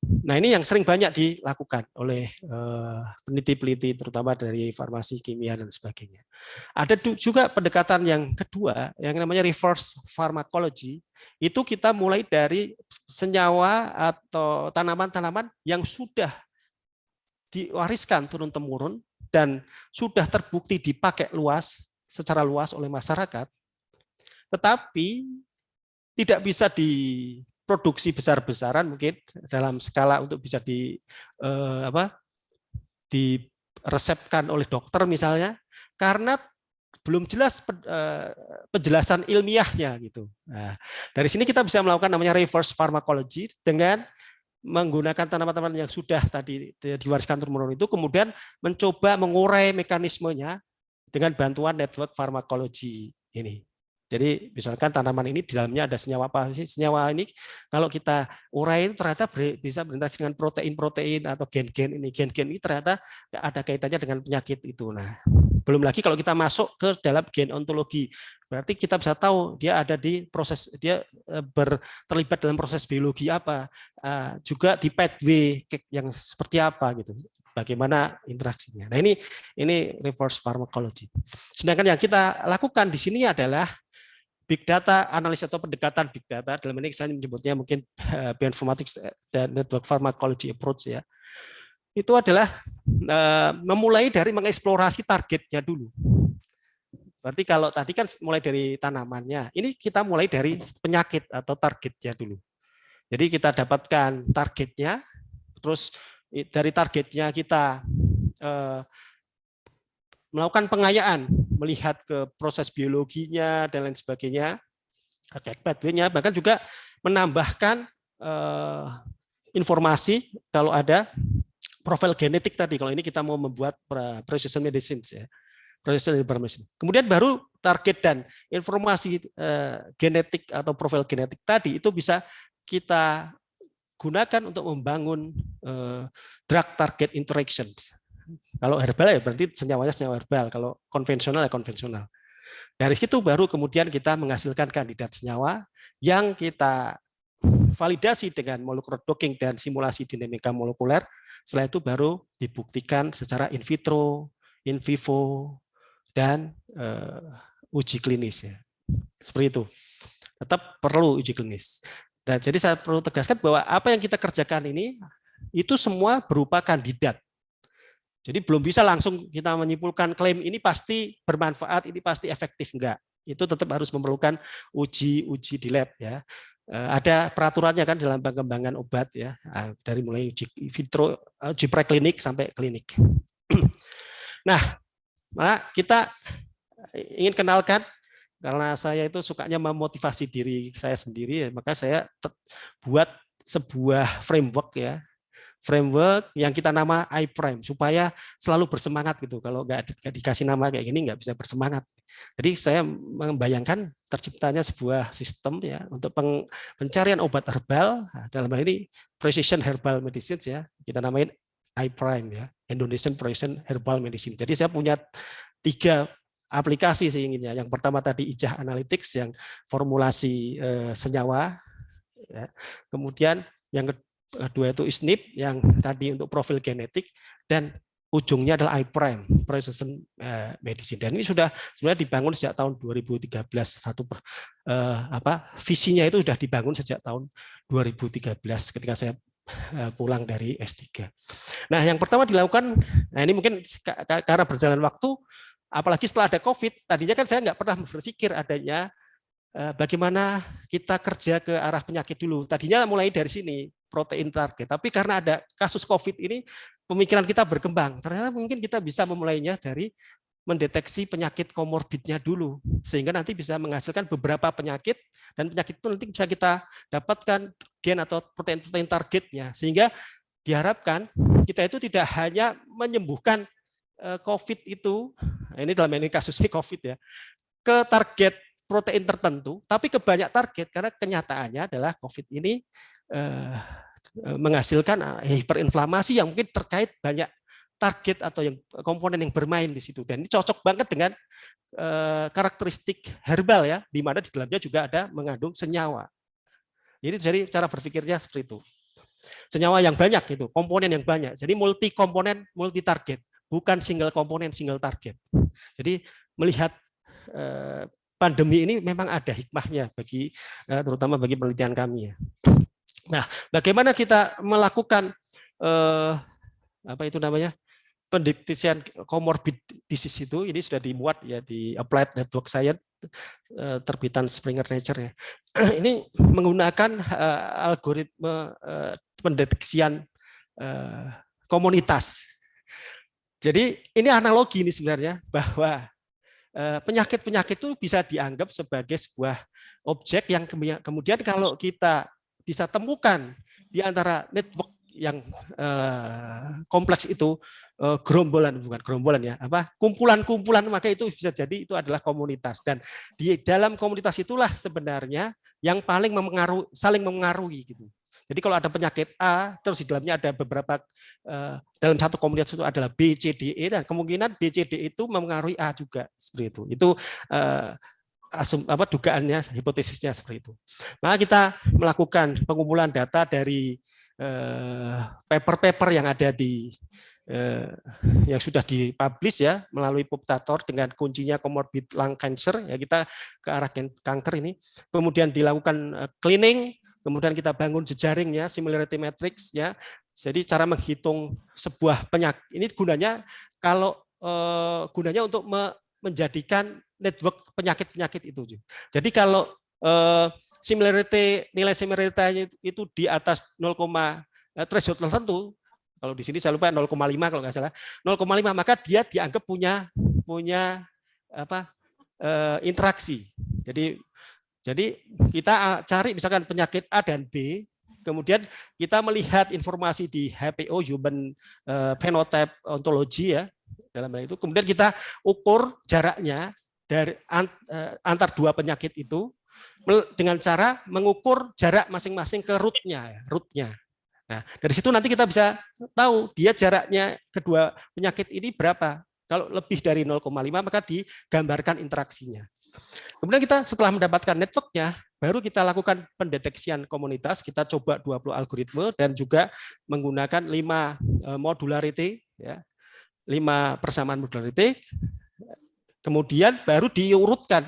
Nah, ini yang sering banyak dilakukan oleh peneliti-peneliti, terutama dari farmasi, kimia, dan sebagainya. Ada juga pendekatan yang kedua, yang namanya reverse pharmacology. Itu kita mulai dari senyawa atau tanaman-tanaman yang sudah diwariskan turun-temurun dan sudah terbukti dipakai secara luas oleh masyarakat, tetapi tidak bisa diproduksi besar-besaran mungkin dalam skala untuk bisa diresepkan oleh dokter misalnya, karena belum jelas penjelasan ilmiahnya gitu. Nah, dari sini kita bisa melakukan namanya reverse pharmacology dengan menggunakan tanaman-tanaman yang sudah tadi diwariskan turun-temurun itu, kemudian mencoba mengurai mekanismenya dengan bantuan network pharmacology ini. Jadi misalkan tanaman ini di dalamnya ada senyawa apa sih? Senyawa ini kalau kita urai itu ternyata bisa berinteraksi dengan protein-protein atau gen-gen ini. Gen-gen ini ternyata ada kaitannya dengan penyakit itu. Nah, belum lagi kalau kita masuk ke dalam gen ontologi, berarti kita bisa tahu dia ada di proses, dia terlibat dalam proses biologi apa, juga di pathway yang seperti apa gitu. Bagaimana interaksinya. Nah, ini reverse pharmacology. Sedangkan yang kita lakukan di sini adalah big data, analisa atau pendekatan big data, dalam ini saya menyebutnya mungkin bioinformatics dan network pharmacology approach ya. Itu adalah memulai dari mengeksplorasi targetnya dulu. Berarti kalau tadi kan mulai dari tanamannya, ini kita mulai dari penyakit atau targetnya dulu. Jadi kita dapatkan targetnya, terus dari targetnya kita melakukan pengayaan, melihat ke proses biologinya dan lain sebagainya, cek pathway-nya, bahkan juga menambahkan informasi kalau ada profil genetik tadi. Kalau ini kita mau membuat precision medicine ya, precision medicine. Kemudian baru target dan informasi genetik atau profil genetik tadi itu bisa kita gunakan untuk membangun drug target interactions. Kalau herbal ya berarti senyawanya senyawa herbal, kalau konvensional ya konvensional. Dari situ baru kemudian kita menghasilkan kandidat senyawa yang kita validasi dengan molecular docking dan simulasi dinamika molekuler. Setelah itu baru dibuktikan secara in vitro, in vivo, dan uji klinis ya. Seperti itu. Tetap perlu uji klinis. Dan jadi saya perlu tegaskan bahwa apa yang kita kerjakan ini itu semua berupa kandidat. Jadi belum bisa langsung kita menyimpulkan klaim ini pasti bermanfaat, ini pasti efektif, enggak. Itu tetap harus memerlukan uji di lab ya. Ada peraturannya kan dalam pengembangan obat ya, dari mulai uji vitro, uji preklinik sampai klinik. Nah, kita ingin kenalkan, karena saya itu sukanya memotivasi diri saya sendiri, maka saya buat sebuah framework ya. Framework yang kita nama iPrime supaya selalu bersemangat gitu. Kalau nggak dikasih nama kayak gini nggak bisa bersemangat. Jadi saya membayangkan terciptanya sebuah sistem ya untuk pencarian obat herbal, dalam hal ini precision herbal medicine ya, kita namain iPrime ya, Indonesian Precision Herbal Medicine. Jadi saya punya 3 aplikasi sih inginnya. Yang pertama tadi IJAH Analytics yang formulasi senyawa, ya. Kemudian yang kedua itu SNP yang tadi untuk profil genetik, dan ujungnya adalah iPrime Precision Medicine. Dan ini sudah sebenarnya dibangun sejak tahun 2013. Visinya itu sudah dibangun sejak tahun 2013 ketika saya pulang dari S3. Nah, yang pertama dilakukan, nah ini mungkin karena berjalan waktu, apalagi setelah ada COVID, tadinya kan saya nggak pernah berpikir adanya bagaimana kita kerja ke arah penyakit dulu. Tadinya mulai dari sini, protein target. Tapi karena ada kasus COVID ini, pemikiran kita berkembang. Ternyata mungkin kita bisa memulainya dari mendeteksi penyakit komorbidnya dulu, sehingga nanti bisa menghasilkan beberapa penyakit, dan penyakit itu nanti bisa kita dapatkan gen atau protein-protein targetnya, sehingga diharapkan kita itu tidak hanya menyembuhkan COVID itu, ini dalam ini kasusnya COVID ya, ke target protein tertentu, tapi ke banyak target, karena kenyataannya adalah COVID ini menghasilkan hiperinflamasi yang mungkin terkait banyak target atau yang komponen yang bermain di situ. Dan ini cocok banget dengan karakteristik herbal ya, di mana di dalamnya juga ada mengandung senyawa. Jadi cara berpikirnya seperti itu. Senyawa yang banyak itu, komponen yang banyak. Jadi multi komponen, multi target, bukan single komponen, single target. Jadi melihat pandemi ini memang ada hikmahnya bagi terutama bagi penelitian kami ya. Nah, bagaimana kita melakukan apa itu namanya? Pendeteksian comorbid disease itu, ini sudah dimuat ya di Applied Network Science terbitan Springer Nature ya. Ini menggunakan algoritma pendeteksian komunitas. Jadi ini analogi ini sebenarnya, bahwa penyakit-penyakit itu bisa dianggap sebagai sebuah objek yang kemudian kalau kita bisa temukan di antara network yang kompleks itu, kumpulan-kumpulan, maka itu bisa jadi itu adalah komunitas, dan di dalam komunitas itulah sebenarnya yang paling saling mempengaruhi gitu. Jadi kalau ada penyakit A, terus di dalamnya ada beberapa, dalam satu komunitas itu adalah B, C, D, E, dan kemungkinan B, C, D itu mempengaruhi A juga, seperti itu. Itu dugaannya, hipotesisnya seperti itu. Maka kita melakukan pengumpulan data dari paper-paper yang ada di yang sudah dipublish ya melalui Pubtator dengan kuncinya comorbid lung cancer ya, kita ke arah kanker ini. Kemudian dilakukan cleaning, kemudian kita bangun jejaringnya, similarity matrix ya. Jadi cara menghitung sebuah penyakit ini gunanya gunanya untuk menjadikan network penyakit-penyakit itu. Jadi kalau nilai similarity itu di atas 0, threshold tertentu, kalau di sini saya lupa 0,5 kalau nggak salah, 0,5 maka dia dianggap punya interaksi. Jadi kita cari misalkan penyakit A dan B, kemudian kita melihat informasi di HPO, Human Phenotype Ontology ya, dalam hal itu, kemudian kita ukur jaraknya dari antar dua penyakit itu dengan cara mengukur jarak masing-masing ke rootnya. Nah, dari situ nanti kita bisa tahu dia jaraknya kedua penyakit ini berapa. Kalau lebih dari 0,5 maka digambarkan interaksinya. Kemudian kita setelah mendapatkan networknya, baru kita lakukan pendeteksian komunitas. Kita coba 20 algoritma dan juga menggunakan 5 modularity, ya, 5 persamaan modularity. Kemudian baru diurutkan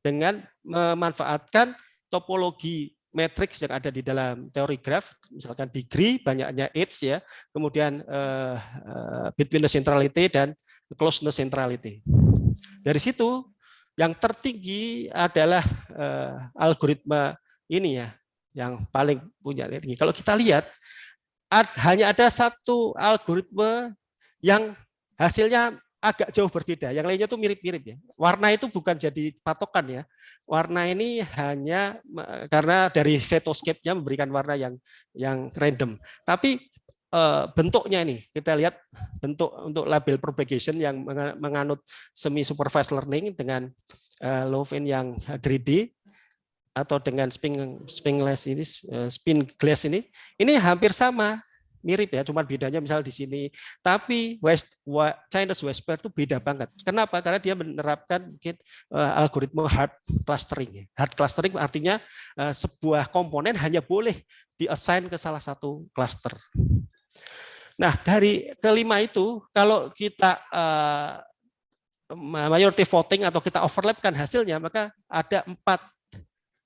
dengan memanfaatkan topologi matriks yang ada di dalam teori graph, misalkan degree, banyaknya edge ya, kemudian between centrality dan closeness centrality. Dari situ yang tertinggi adalah algoritma ini ya, yang paling punya tinggi. Kalau kita lihat hanya ada satu algoritma yang hasilnya agak jauh berbeda, yang lainnya tuh mirip-mirip ya. Warna itu bukan jadi patokan ya. Warna ini hanya karena dari Cytoscape-nya memberikan warna yang random. Tapi bentuknya ini kita lihat bentuk untuk label propagation yang menganut semi supervised learning dengan Leuven yang greedy atau dengan spin glass ini hampir sama mirip ya, cuma bedanya misal di sini. Tapi Chinese Whisper itu beda banget. Kenapa? Karena dia menerapkan mungkin algoritma hard clustering. Hard clustering artinya sebuah komponen hanya boleh di-assign ke salah satu cluster. Nah, dari kelima itu, kalau kita majority voting atau kita overlapkan hasilnya, maka ada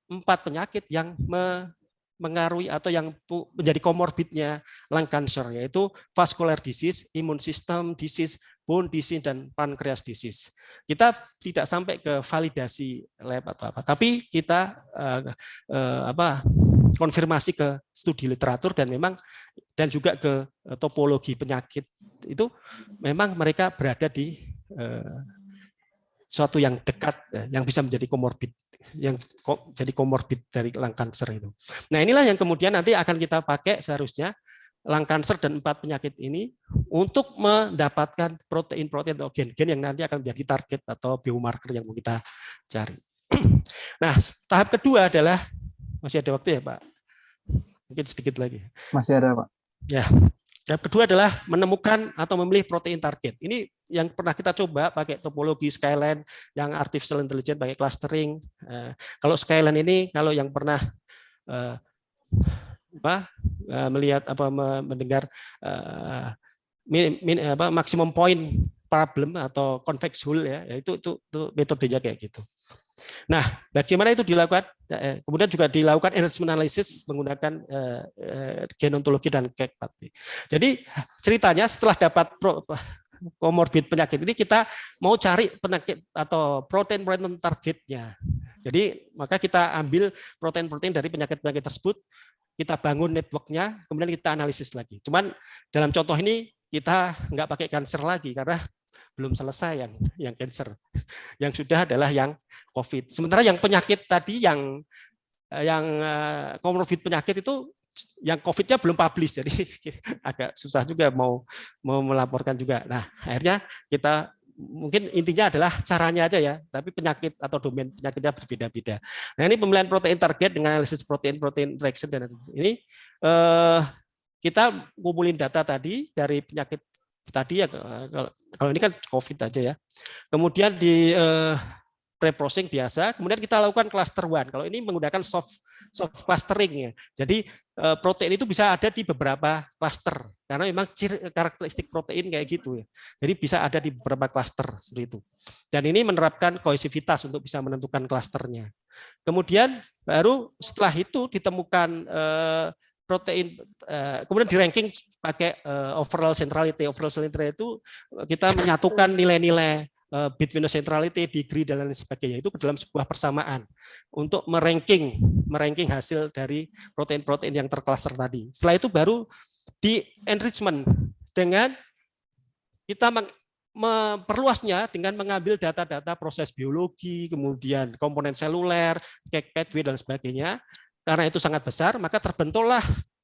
empat penyakit yang mengaruhi atau yang menjadi komorbidnya lung cancer, yaitu vascular disease, immune system disease, bone disease, dan pancreas disease. Kita tidak sampai ke validasi lab atau apa, tapi kita konfirmasi ke studi literatur dan juga ke topologi penyakit itu memang mereka berada di suatu yang dekat yang bisa menjadi komorbid, yang jadi komorbid dari lung cancer itu. Nah, inilah yang kemudian nanti akan kita pakai seharusnya lung cancer dan 4 penyakit ini untuk mendapatkan protein-protein atau gen-gen yang nanti akan menjadi target atau biomarker yang mau kita cari. Nah, tahap kedua adalah, masih ada waktu ya Pak? Mungkin sedikit lagi. Masih ada Pak. Ya. Tahap kedua adalah menemukan atau memilih protein target. Ini yang pernah kita coba pakai topologi Skyline, yang artificial intelligence pakai clustering. Kalau Skyline ini, kalau yang pernah melihat mendengar maximum point problem atau convex hull ya, itu metodenya kayak gitu. Nah, bagaimana itu dilakukan? Kemudian juga dilakukan enrichment analysis menggunakan gen ontologi dan KEGPAT. Jadi ceritanya setelah dapat komorbid penyakit ini, kita mau cari penyakit atau protein-protein targetnya. Jadi maka kita ambil protein-protein dari penyakit-penyakit tersebut, kita bangun networknya, kemudian kita analisis lagi. Cuman dalam contoh ini kita nggak pakai cancer lagi karena belum selesai yang cancer. Yang sudah adalah yang COVID. Sementara yang penyakit tadi yang komorbid penyakit itu yang COVID-nya belum publish, jadi agak susah juga mau melaporkan juga. Nah, akhirnya kita mungkin intinya adalah caranya aja ya, tapi penyakit atau domain penyakitnya berbeda-beda. Nah, ini pemilihan protein target dengan analisis protein interaction, dan ini kita ngumpulin data tadi dari penyakit tadi ya, kalau ini kan COVID aja ya. Kemudian di pre-processing biasa, kemudian kita lakukan cluster one. Kalau ini menggunakan soft clustering ya. Jadi protein itu bisa ada di beberapa cluster karena memang karakteristik protein kayak gitu ya. Jadi bisa ada di beberapa cluster seperti itu. Dan ini menerapkan kohesivitas untuk bisa menentukan clusternya. Kemudian baru setelah itu ditemukan protein, kemudian di ranking pakai overall centrality. Overall centrality itu kita menyatukan nilai-nilai between centrality, degree, dan lain sebagainya itu ke dalam sebuah persamaan untuk meranking hasil dari protein-protein yang tercluster tadi. Setelah itu baru di enrichment dengan kita memperluasnya dengan mengambil data-data proses biologi, kemudian komponen seluler, KEGPAT, dan sebagainya. Karena itu sangat besar, maka terbentuklah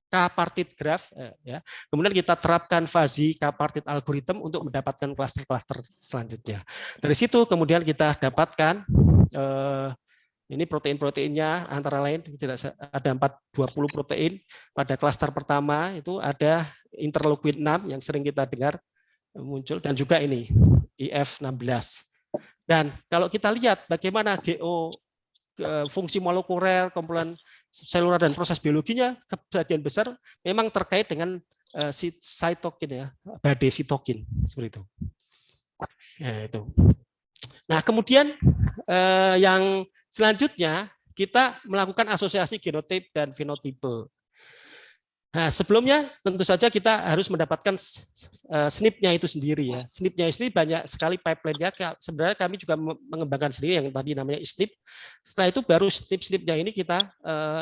K-partit graph. Ya. Kemudian kita terapkan fuzzy K-partit algorithm untuk mendapatkan klaster-klaster selanjutnya. Dari situ kemudian kita dapatkan ini protein-proteinnya, antara lain ada 20 protein. Pada klaster pertama itu ada interleukin 6 yang sering kita dengar muncul, dan juga ini IF16. Dan kalau kita lihat bagaimana fungsi molekuler, komponen seluler, dan proses biologinya, sebagian besar memang terkait dengan sitokin ya, badai sitokin seperti itu. Ya, itu. Nah, kemudian yang selanjutnya kita melakukan asosiasi genotipe dan fenotipe. Nah, sebelumnya tentu saja kita harus mendapatkan SNP-nya itu sendiri ya. SNP-nya itu banyak sekali pipeline-nya. Sebenarnya kami juga mengembangkan sendiri yang tadi namanya SNP. Setelah itu baru SNP-nya ini kita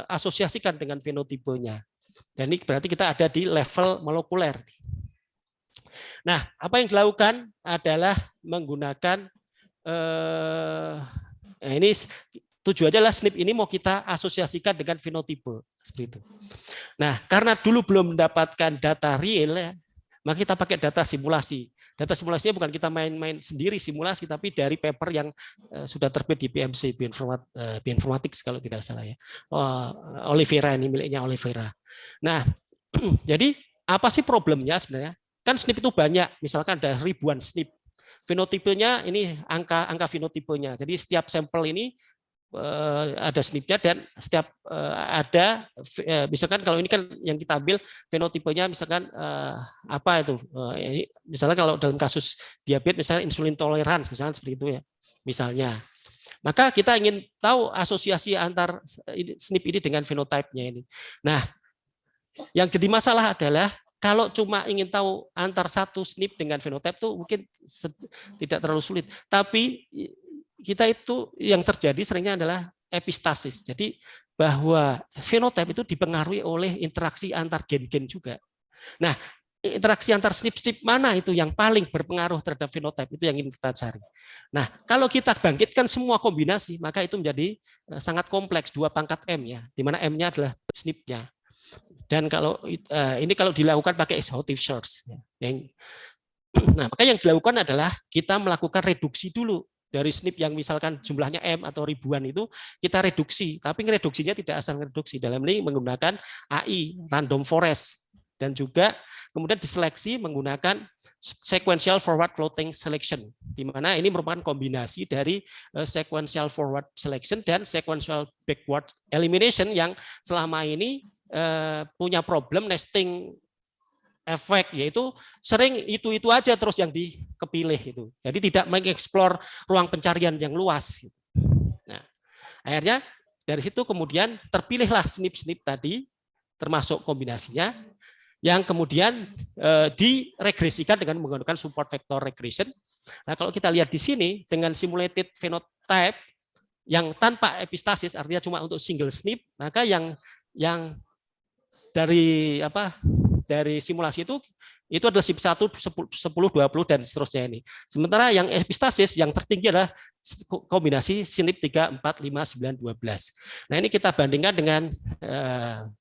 asosiasikan dengan fenotipenya. Dan ini berarti kita ada di level molekuler. Nah, apa yang dilakukan adalah menggunakan ini tujuannya adalah SNP ini mau kita asosiasikan dengan fenotipe seperti itu. Nah, karena dulu belum mendapatkan data real ya, maka kita pakai data simulasi. Data simulasinya bukan kita main-main sendiri simulasi, tapi dari paper yang sudah terbit di PMC Bioinformatics kalau tidak salah ya. Oliveira, ini miliknya Oliveira. Nah, jadi apa sih problemnya sebenarnya? Kan SNP itu banyak, misalkan ada ribuan SNP. Fenotipenya ini angka fenotipenya. Jadi setiap sampel ini ada SNP-nya dan setiap ada misalkan kalau ini kan yang kita ambil fenotipenya misalkan apa itu misalnya kalau dalam kasus diabetes misalnya insulin tolerance misalnya seperti itu ya misalnya, maka kita ingin tahu asosiasi antar SNP ini dengan fenotipenya ini. Nah, yang jadi masalah adalah kalau cuma ingin tahu antar satu SNP dengan fenotype itu mungkin tidak terlalu sulit, tapi kita itu yang terjadi seringnya adalah epistasis. Jadi bahwa fenotype itu dipengaruhi oleh interaksi antar gen-gen juga. Nah, interaksi antar SNP mana itu yang paling berpengaruh terhadap fenotype itu yang ingin kita cari. Nah, kalau kita bangkitkan semua kombinasi, maka itu menjadi sangat kompleks 2 pangkat M ya, di mana M-nya adalah SNP-nya. Dan kalau ini kalau dilakukan pakai exhaustive search, nah maka yang dilakukan adalah kita melakukan reduksi dulu dari SNP yang misalkan jumlahnya M atau ribuan itu kita reduksi, tapi reduksinya tidak asal reduksi, dalam ini menggunakan AI, random forest, dan juga kemudian diseleksi menggunakan sequential forward floating selection, di mana ini merupakan kombinasi dari sequential forward selection dan sequential backward elimination yang selama ini punya problem nesting efek, yaitu sering itu aja terus yang dikepilih itu. Jadi tidak mengeksplor ruang pencarian yang luas. Nah, akhirnya dari situ kemudian terpilihlah SNP tadi, termasuk kombinasinya, yang kemudian diregresikan dengan menggunakan support vector regression. Nah, kalau kita lihat di sini dengan simulated phenotype yang tanpa epistasis, artinya cuma untuk single SNP, maka yang dari simulasi itu adalah SNP 1, 10, 20 dan seterusnya ini. Sementara yang epistasis yang tertinggi adalah kombinasi SNP 3, 4, 5, 9, 12. Nah, ini kita bandingkan dengan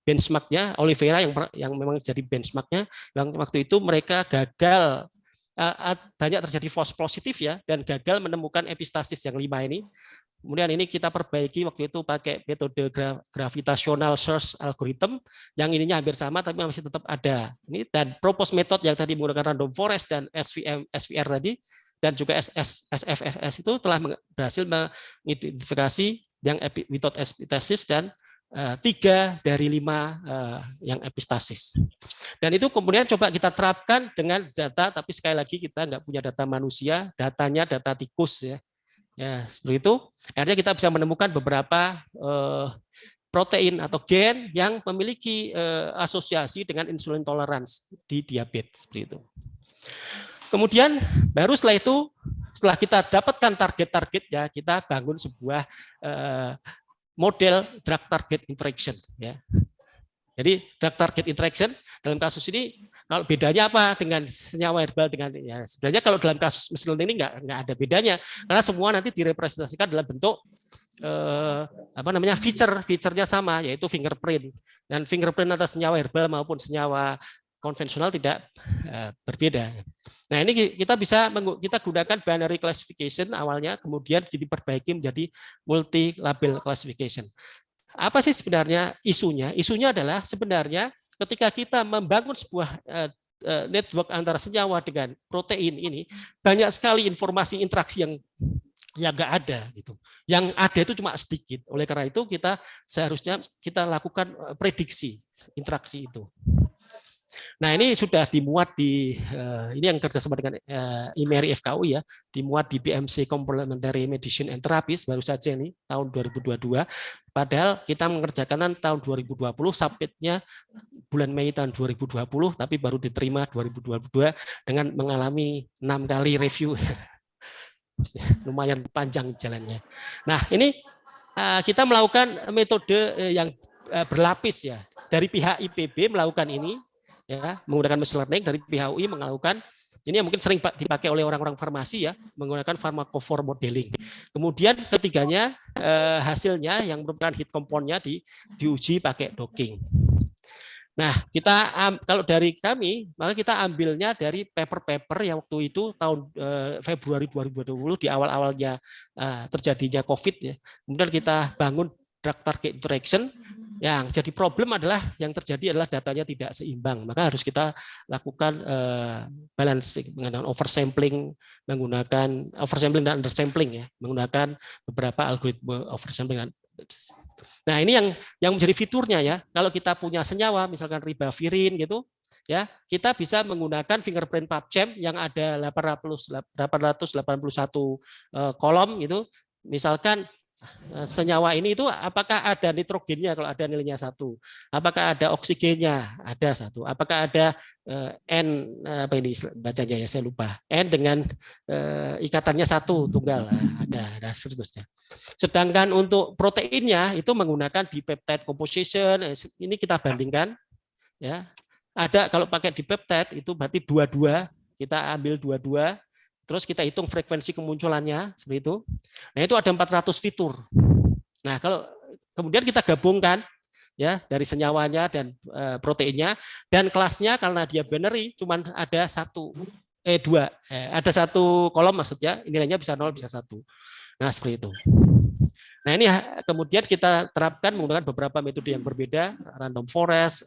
benchmarknya Oliveira yang memang jadi benchmarknya, yang waktu itu mereka gagal, banyak terjadi false positif ya, dan gagal menemukan epistasis yang 5 ini. Kemudian ini kita perbaiki waktu itu pakai metode gravitational search algorithm yang ininya hampir sama tapi masih tetap ada. Ini dan propose method yang tadi menggunakan random forest dan SVR tadi dan juga SFFS itu telah berhasil mengidentifikasi yang without epistasis dan 3 dari 5 yang epistasis. Dan itu kemudian coba kita terapkan dengan data, tapi sekali lagi kita nggak punya data manusia, datanya data tikus ya. Ya, seperti itu. Akhirnya kita bisa menemukan beberapa protein atau gen yang memiliki asosiasi dengan insulin tolerance di diabetes seperti itu. Kemudian baru setelah itu, setelah kita dapatkan target-target ya, kita bangun sebuah model drug target interaction ya. Jadi drug target interaction dalam kasus ini kalau bedanya apa dengan senyawa herbal dengan ya sebenarnya kalau dalam kasus mesin learning ini nggak ada bedanya karena semua nanti direpresentasikan dalam bentuk feature-nya sama yaitu fingerprint, dan fingerprint atas senyawa herbal maupun senyawa konvensional tidak berbeda. Nah, ini kita gunakan binary classification awalnya, kemudian diperbaiki menjadi multi label classification. Apa sih sebenarnya isunya? Isunya adalah sebenarnya ketika kita membangun sebuah network antara senyawa dengan protein ini, banyak sekali informasi interaksi yang nggak ada gitu. Yang ada itu cuma sedikit. Oleh karena itu seharusnya kita lakukan prediksi interaksi itu. Nah, ini sudah dimuat di ini yang kerjasama dengan IMERI FKU ya, dimuat di BMC Complementary Medicine and Therapies baru saja ini tahun 2022. Padahal kita mengerjakan tahun 2020, submitnya bulan Mei tahun 2020, tapi baru diterima 2022 dengan mengalami 6 kali review. Lumayan panjang jalannya. Nah, ini kita melakukan metode yang berlapis ya. Dari pihak IPB melakukan ini, ya, menggunakan machine learning, dari pihak UI melakukan ini yang mungkin sering dipakai oleh orang-orang farmasi ya, menggunakan pharmacophore modeling. Kemudian ketiganya hasilnya yang merupakan hit compound-nya diuji pakai docking. Nah, kalau dari kami, maka kita ambilnya dari paper-paper yang waktu itu tahun Februari 2020 di awal-awalnya terjadinya COVID ya. Kemudian kita bangun drug target interaction Yang jadi problem adalah yang terjadi adalah datanya tidak seimbang. Maka harus kita lakukan balancing dengan oversampling, menggunakan oversampling dan undersampling ya, menggunakan beberapa algoritma oversampling. Nah, ini yang menjadi fiturnya ya. Kalau kita punya senyawa misalkan ribavirin gitu ya, kita bisa menggunakan fingerprint PubChem yang ada 881 kolom gitu. Misalkan senyawa ini itu apakah ada nitrogennya kalau ada nilainya 1, apakah ada oksigennya ada 1, apakah ada N apa ini bacanya ya saya lupa, N dengan ikatannya 1 tunggal ada seterusnya. Sedangkan untuk proteinnya itu menggunakan dipeptide composition, ini kita bandingkan ya. Ada kalau pakai dipeptide itu berarti 22, kita ambil 22. Terus kita hitung frekuensi kemunculannya seperti itu. Nah, itu ada 400 fitur. Nah, kalau kemudian kita gabungkan ya dari senyawanya dan proteinnya dan kelasnya karena dia binary cuman ada ada satu kolom maksudnya, nilainya bisa 0 bisa 1. Nah, seperti itu. Nah, ini kemudian kita terapkan menggunakan beberapa metode yang berbeda, random forest,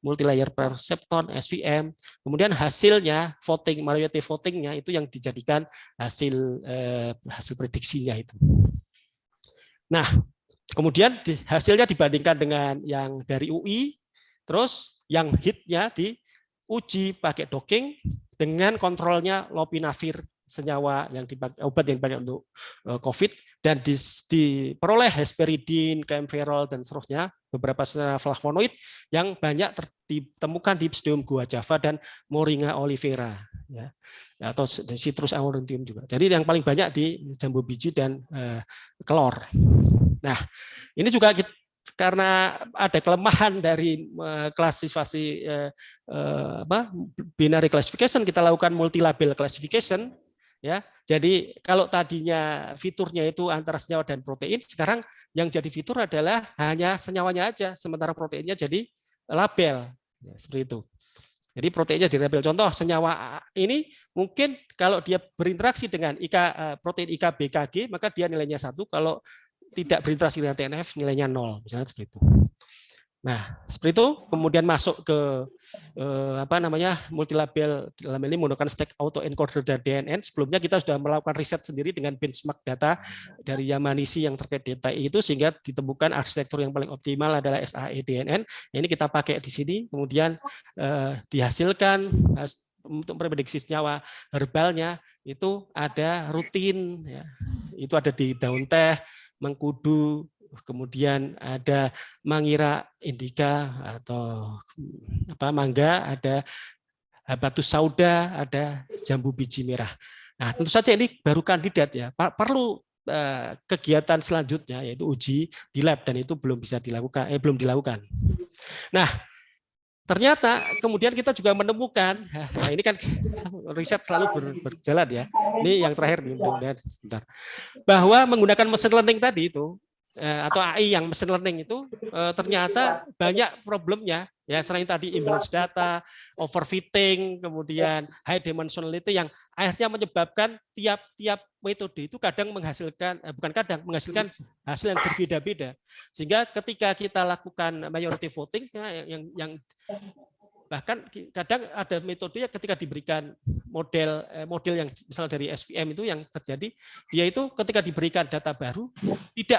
multilayer perceptron, SVM. Kemudian hasilnya voting, majority votingnya itu yang dijadikan hasil prediksinya itu. Nah, kemudian hasilnya dibandingkan dengan yang dari UI, terus yang hitnya diuji pakai docking dengan kontrolnya lopinavir, senyawa yang dipakai, obat yang dipakai untuk COVID, dan diperoleh hesperidin, camferol dan seterusnya, beberapa senyawa flavonoid yang banyak ditemukan di Pseudomonas guajava dan Moringa olivera ya, atau Citrus aurantium juga. Jadi yang paling banyak di jambu biji dan kelor. Nah, ini juga karena ada kelemahan dari klasifikasi binary classification, kita lakukan multilabel classification. Ya, jadi kalau tadinya fiturnya itu antara senyawa dan protein, sekarang yang jadi fitur adalah hanya senyawanya aja, sementara proteinnya jadi label. Ya, seperti itu. Jadi proteinnya jadi label. Contoh senyawa ini mungkin kalau dia berinteraksi dengan protein IKBKG, maka dia nilainya 1. Kalau tidak berinteraksi dengan TNF, nilainya 0. Misalnya seperti itu. Nah, seperti itu kemudian masuk ke multilabel, dalam ini menggunakan stack autoencoder dan DNN. Sebelumnya kita sudah melakukan riset sendiri dengan benchmark data dari Yamanisi yang terkait DTI itu, sehingga ditemukan arsitektur yang paling optimal adalah SAE DNN. Ini kita pakai di sini, kemudian dihasilkan untuk prediksi senyawa herbalnya itu ada rutin, ya. Itu ada di daun teh, mengkudu, kemudian ada mangira indica atau mangga, ada habatus sauda, ada jambu biji merah. Nah, tentu saja ini baru kandidat ya. Perlu kegiatan selanjutnya yaitu uji di lab, dan itu belum bisa dilakukan, belum dilakukan. Nah, ternyata kemudian kita juga menemukan, nah ini kan riset selalu berjalan ya. Ini yang terakhir, sebentar, bahwa menggunakan machine learning tadi itu atau AI yang machine learning itu ternyata banyak problemnya ya, selain tadi imbalance data, overfitting, kemudian high dimensionality yang akhirnya menyebabkan tiap metode itu kadang menghasilkan menghasilkan hasil yang berbeda-beda, sehingga ketika kita lakukan majority voting yang bahkan kadang ada metode ketika diberikan model yang misal dari SVM itu yang terjadi, dia itu ketika diberikan data baru tidak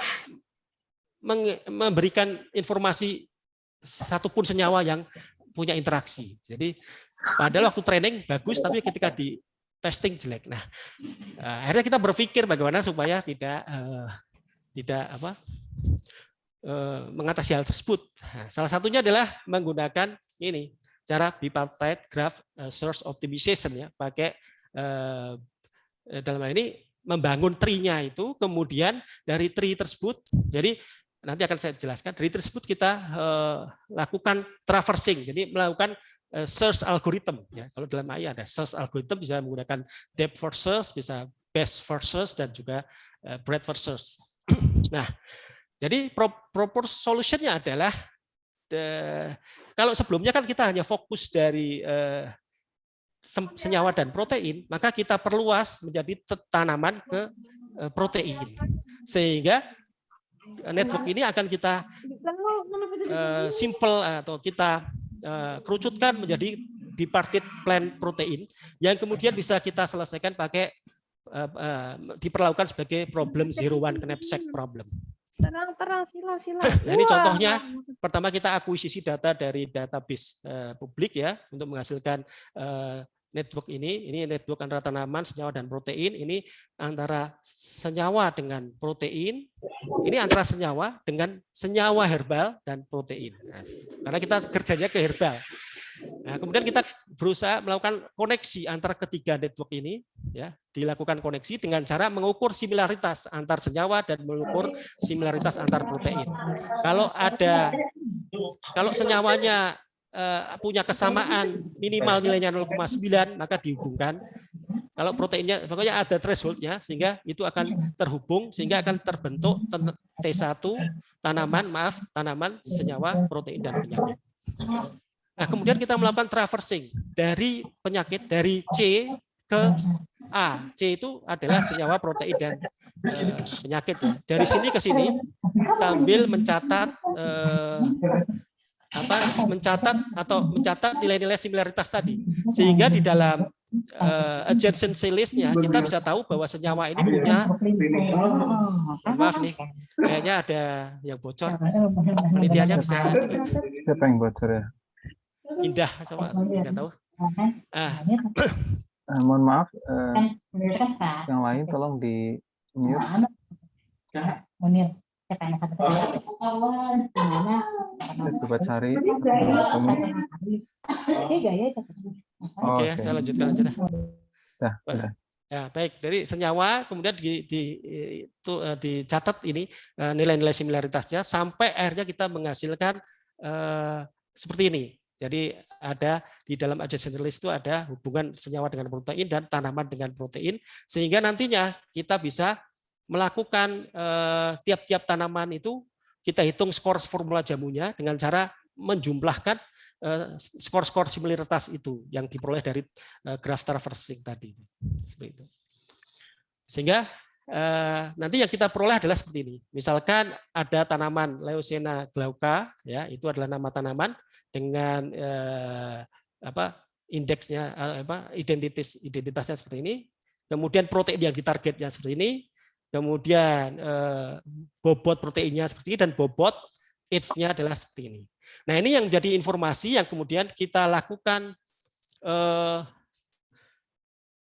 memberikan informasi satupun senyawa yang punya interaksi. Jadi padahal waktu training bagus, tapi ketika di testing jelek. Nah, akhirnya kita berpikir bagaimana supaya tidak mengatasi hal tersebut. Nah, salah satunya adalah menggunakan ini cara bipartite graph search optimization ya, pakai dalam hal ini membangun tree-nya itu, kemudian dari tree tersebut, jadi nanti akan saya jelaskan, dari tersebut kita lakukan traversing, jadi melakukan search algorithm ya. Kalau dalam AI ada search algorithm, bisa menggunakan depth first search, bisa best first search, dan juga breadth first search. Nah, jadi proper solution-nya adalah kalau sebelumnya kan kita hanya fokus dari senyawa dan protein, maka kita perluas menjadi tanaman ke protein, sehingga network ini akan kita simple atau kita kerucutkan menjadi bipartite plant protein yang kemudian bisa kita selesaikan pakai diperlakukan sebagai problem 01 knapsack problem. Terang, sila. Nah, ini contohnya. Pertama kita akuisisi data dari database publik ya untuk menghasilkan network ini network antara tanaman, senyawa dan protein. Ini antara senyawa dengan protein. Ini antara senyawa dengan senyawa herbal dan protein. Nah, karena kita kerjanya ke herbal. Nah, kemudian kita berusaha melakukan koneksi antara ketiga network ini, ya, dilakukan koneksi dengan cara mengukur similaritas antar senyawa dan mengukur similaritas antar protein. Kalau senyawanya punya kesamaan minimal nilainya 0,9 maka dihubungkan. Kalau proteinnya pokoknya ada thresholdnya sehingga itu akan terhubung sehingga akan terbentuk T1 tanaman, senyawa, protein dan penyakit. Nah, kemudian kita melakukan traversing dari penyakit dari C ke A. C itu adalah senyawa, protein dan penyakit. Ya. Dari sini ke sini sambil mencatat mencatat nilai-nilai similaritas tadi, sehingga di dalam adjacency list-nya kita bisa tahu bahwa senyawa ini punya, maaf nih, kayaknya ada yang bocor, penelitiannya bisa. Siapa yang bocor ya? Indah sama nggak tahu. Mohon maaf, yang lain tolong di mute. Coba cari. Oke, saya lanjutkan aja dah. Udah. Ya, baik. Dari senyawa kemudian dicatat ini nilai-nilai similaritasnya sampai akhirnya kita menghasilkan seperti ini. Jadi ada di dalam adjacent list itu ada hubungan senyawa dengan protein dan tanaman dengan protein, sehingga nantinya kita bisa melakukan tiap-tiap tanaman itu kita hitung skor formula jamunya dengan cara menjumlahkan skor-skor similaritas itu yang diperoleh dari graph traversing tadi. Seperti itu. Sehingga nanti yang kita peroleh adalah seperti ini. Misalkan ada tanaman Leucaena glauca, ya itu adalah nama tanaman dengan indeksnya identitasnya seperti ini. Kemudian protein yang ditargetnya seperti ini. Kemudian bobot proteinnya seperti ini dan bobot age-nya adalah seperti ini. Nah ini yang menjadi informasi yang kemudian kita lakukan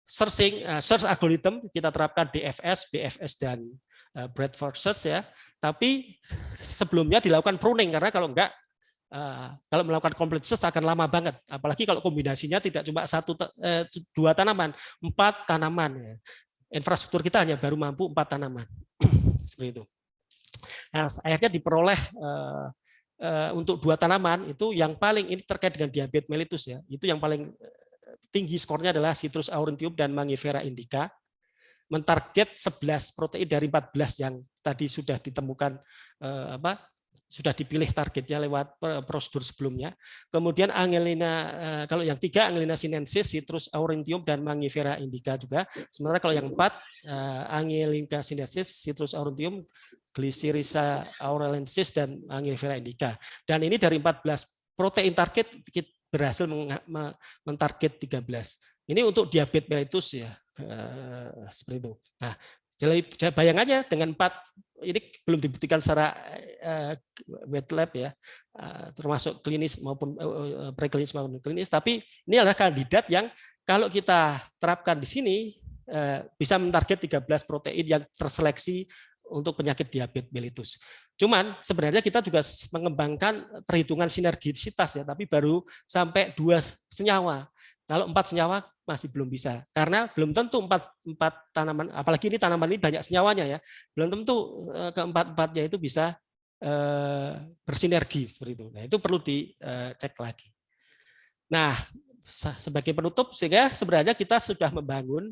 search algorithm, kita terapkan DFS, BFS dan Bradford search ya. Tapi sebelumnya dilakukan pruning karena kalau enggak kalau melakukan complete search akan lama banget. Apalagi kalau kombinasinya tidak cuma dua tanaman, 4 tanaman ya. Infrastruktur kita hanya baru mampu 4 tanaman. Seperti itu. Nah, akhirnya diperoleh untuk 2 tanaman itu yang paling ini terkait dengan diabetes mellitus ya. Itu yang paling tinggi skornya adalah Citrus aurantium dan Mangifera indica, mentarget 11 protein dari 14 yang tadi sudah ditemukan sudah dipilih targetnya lewat prosedur sebelumnya. Kemudian Angelina, kalau yang 3 Angelina sinensis, Citrus aurantium dan Mangifera indica juga. Sementara kalau yang 4 Angelina sinensis, Citrus aurantium, Glycyrrhiza aurelensis dan Mangifera indica. Dan ini dari 14 protein target kita berhasil mentarget 13. Ini untuk diabetes mellitus ya, seperti itu. Nah, bayangannya dengan 4 ini belum dibuktikan secara wet lab ya, termasuk klinis maupun preklinis maupun klinis. Tapi ini adalah kandidat yang kalau kita terapkan di sini bisa mentarget 13 protein yang terseleksi untuk penyakit diabetes mellitus. Cuman sebenarnya kita juga mengembangkan perhitungan sinergisitas ya, tapi baru sampai 2 senyawa. Kalau 4 senyawa masih belum bisa, karena belum tentu 4 tanaman, apalagi ini tanaman ini banyak senyawanya ya, belum tentu keempat-empatnya itu bisa bersinergi seperti itu. Nah itu perlu dicek lagi. Nah sebagai penutup, sehingga sebenarnya kita sudah membangun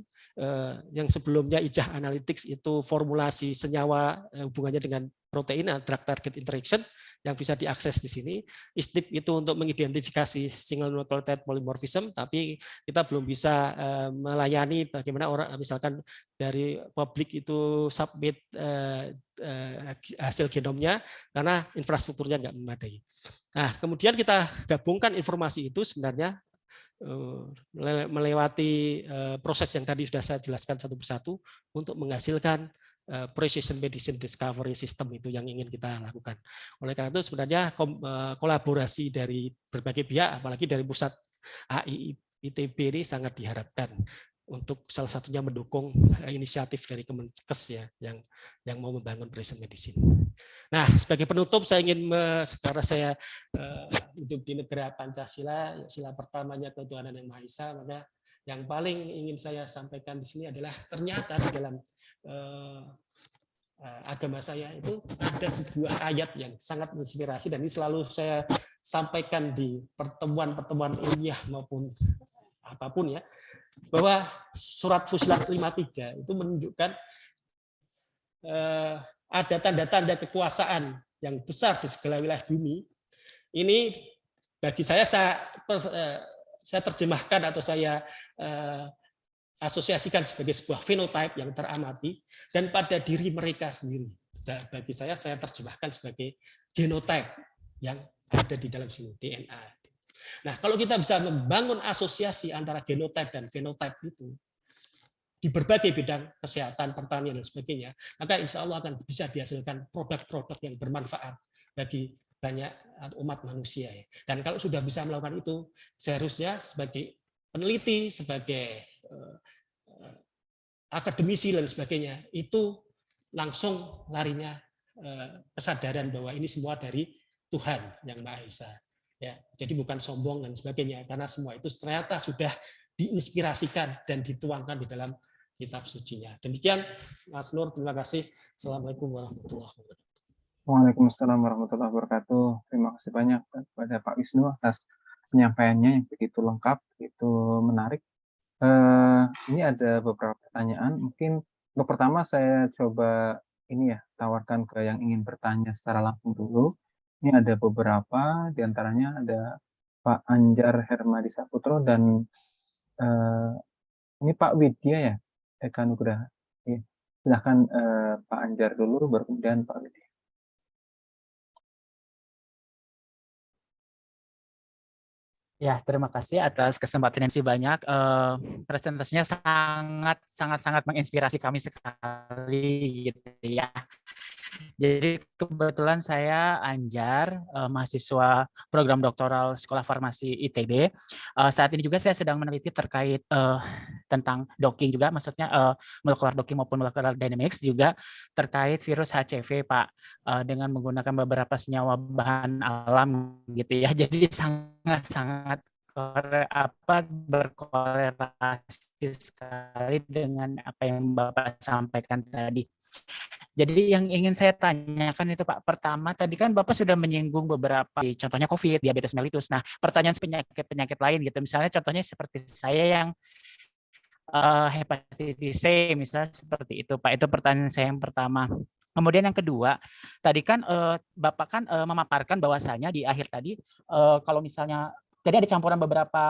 yang sebelumnya IJAH Analytics itu formulasi senyawa hubungannya dengan protein, drug target interaction yang bisa diakses di sini. ISDIP itu untuk mengidentifikasi single nucleotide polymorphism, tapi kita belum bisa melayani bagaimana orang misalkan dari publik itu submit hasil genomnya karena infrastrukturnya nggak memadai. Nah, kemudian kita gabungkan informasi itu sebenarnya melewati proses yang tadi sudah saya jelaskan satu persatu untuk menghasilkan precision medicine discovery system itu yang ingin kita lakukan. Oleh karena itu sebenarnya kolaborasi dari berbagai pihak, apalagi dari pusat AI ITB ini sangat diharapkan untuk salah satunya mendukung inisiatif dari Kemenkes ya yang mau membangun precision medicine. Nah, sebagai penutup saya ingin karena saya hidup di negara Pancasila, sila pertamanya ketuhanan yang Maha Esa, maka yang paling ingin saya sampaikan di sini adalah ternyata di dalam agama saya itu ada sebuah ayat yang sangat menginspirasi dan ini selalu saya sampaikan di pertemuan-pertemuan ilmiah maupun apapun ya, bahwa surat Fussilat 53 itu menunjukkan ada tanda-tanda kekuasaan yang besar di segala wilayah bumi. Ini bagi saya terjemahkan atau saya asosiasikan sebagai sebuah fenotype yang teramati dan pada diri mereka sendiri. Dan bagi saya terjemahkan sebagai genotype yang ada di dalam sini, DNA. Nah, kalau kita bisa membangun asosiasi antara genotype dan fenotype itu di berbagai bidang kesehatan, pertanian, dan sebagainya, maka insya Allah akan bisa dihasilkan produk-produk yang bermanfaat bagi banyak umat manusia. Dan kalau sudah bisa melakukan itu, seharusnya sebagai peneliti, sebagai akademisi, dan sebagainya, itu langsung larinya kesadaran bahwa ini semua dari Tuhan yang Maha Esa. Ya, jadi bukan sombong dan sebagainya, karena semua itu ternyata sudah diinspirasikan dan dituangkan di dalam kitab sucinya. Demikian, Mas Nur, terima kasih. Assalamualaikum warahmatullahi wabarakatuh. Waalaikumsalam warahmatullahi wabarakatuh. Terima kasih banyak kepada Pak Wisnu atas penyampaiannya yang begitu lengkap, begitu menarik. Ini ada beberapa pertanyaan. Mungkin untuk pertama saya coba ini ya, tawarkan ke yang ingin bertanya secara langsung dulu. Ini ada beberapa, diantaranya ada Pak Anjar Hermadi Saputro dan ini Pak Widya ya, Eka Nugraha. Ya. Silahkan Pak Anjar dulu, baru kemudian Pak Widya. Ya, terima kasih atas kesempatan yang banyak. Presentasinya sangat menginspirasi kami sekali, gitu ya. Jadi kebetulan saya Anjar, mahasiswa program doktoral Sekolah Farmasi ITB. Saat ini juga saya sedang meneliti terkait tentang docking juga, maksudnya molecular docking maupun molecular dynamics juga terkait virus HCV, Pak, dengan menggunakan beberapa senyawa bahan alam, gitu ya. Jadi sangat berkorelasi sekali dengan apa yang Bapak sampaikan tadi. Jadi yang ingin saya tanyakan itu Pak, pertama tadi kan Bapak sudah menyinggung beberapa, contohnya COVID, diabetes mellitus. Nah, pertanyaan penyakit-penyakit lain gitu, misalnya contohnya seperti saya yang hepatitis C, misalnya seperti itu Pak. Itu pertanyaan saya yang pertama. Kemudian yang kedua, tadi kan Bapak kan memaparkan bahwasanya di akhir tadi kalau misalnya tadi ada campuran beberapa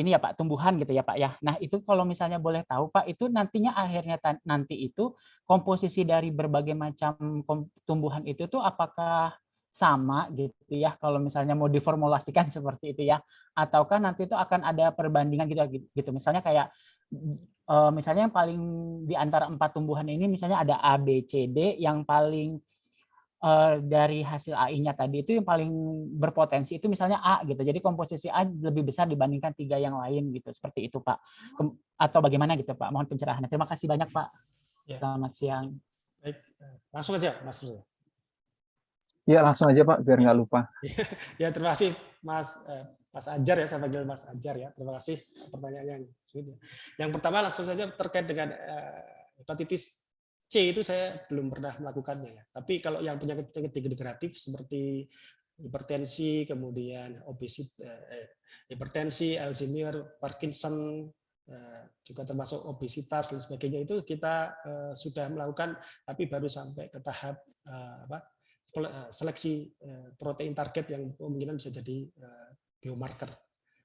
ini ya Pak, tumbuhan gitu ya Pak ya. Nah itu kalau misalnya boleh tahu Pak, itu nantinya akhirnya nanti itu komposisi dari berbagai macam tumbuhan itu tuh apakah sama gitu ya kalau misalnya mau diformulasikan seperti itu ya, ataukah nanti itu akan ada perbandingan gitu misalnya kayak misalnya yang paling di antara 4 tumbuhan ini misalnya ada A, B, C, D, yang paling dari hasil AI-nya tadi itu yang paling berpotensi itu misalnya A gitu. Jadi komposisi A lebih besar dibandingkan 3 yang lain gitu. Seperti itu Pak. Atau bagaimana gitu Pak? Mohon pencerahan. Terima kasih banyak Pak. Ya. Selamat siang. Baik, langsung aja Mas Nur. Ya langsung aja Pak, biar nggak lupa. Ya terima kasih Mas Anjar ya, saya panggil Mas Anjar ya. Terima kasih pertanyaannya. Yang pertama langsung saja terkait dengan hepatitis C itu saya belum pernah melakukannya ya. Tapi kalau yang penyakit degeneratif seperti hipertensi, kemudian hipertensi, Alzheimer, Parkinson, juga termasuk obesitas dan sebagainya, itu kita sudah melakukan, tapi baru sampai ke tahap seleksi protein target yang kemungkinan bisa jadi biomarker.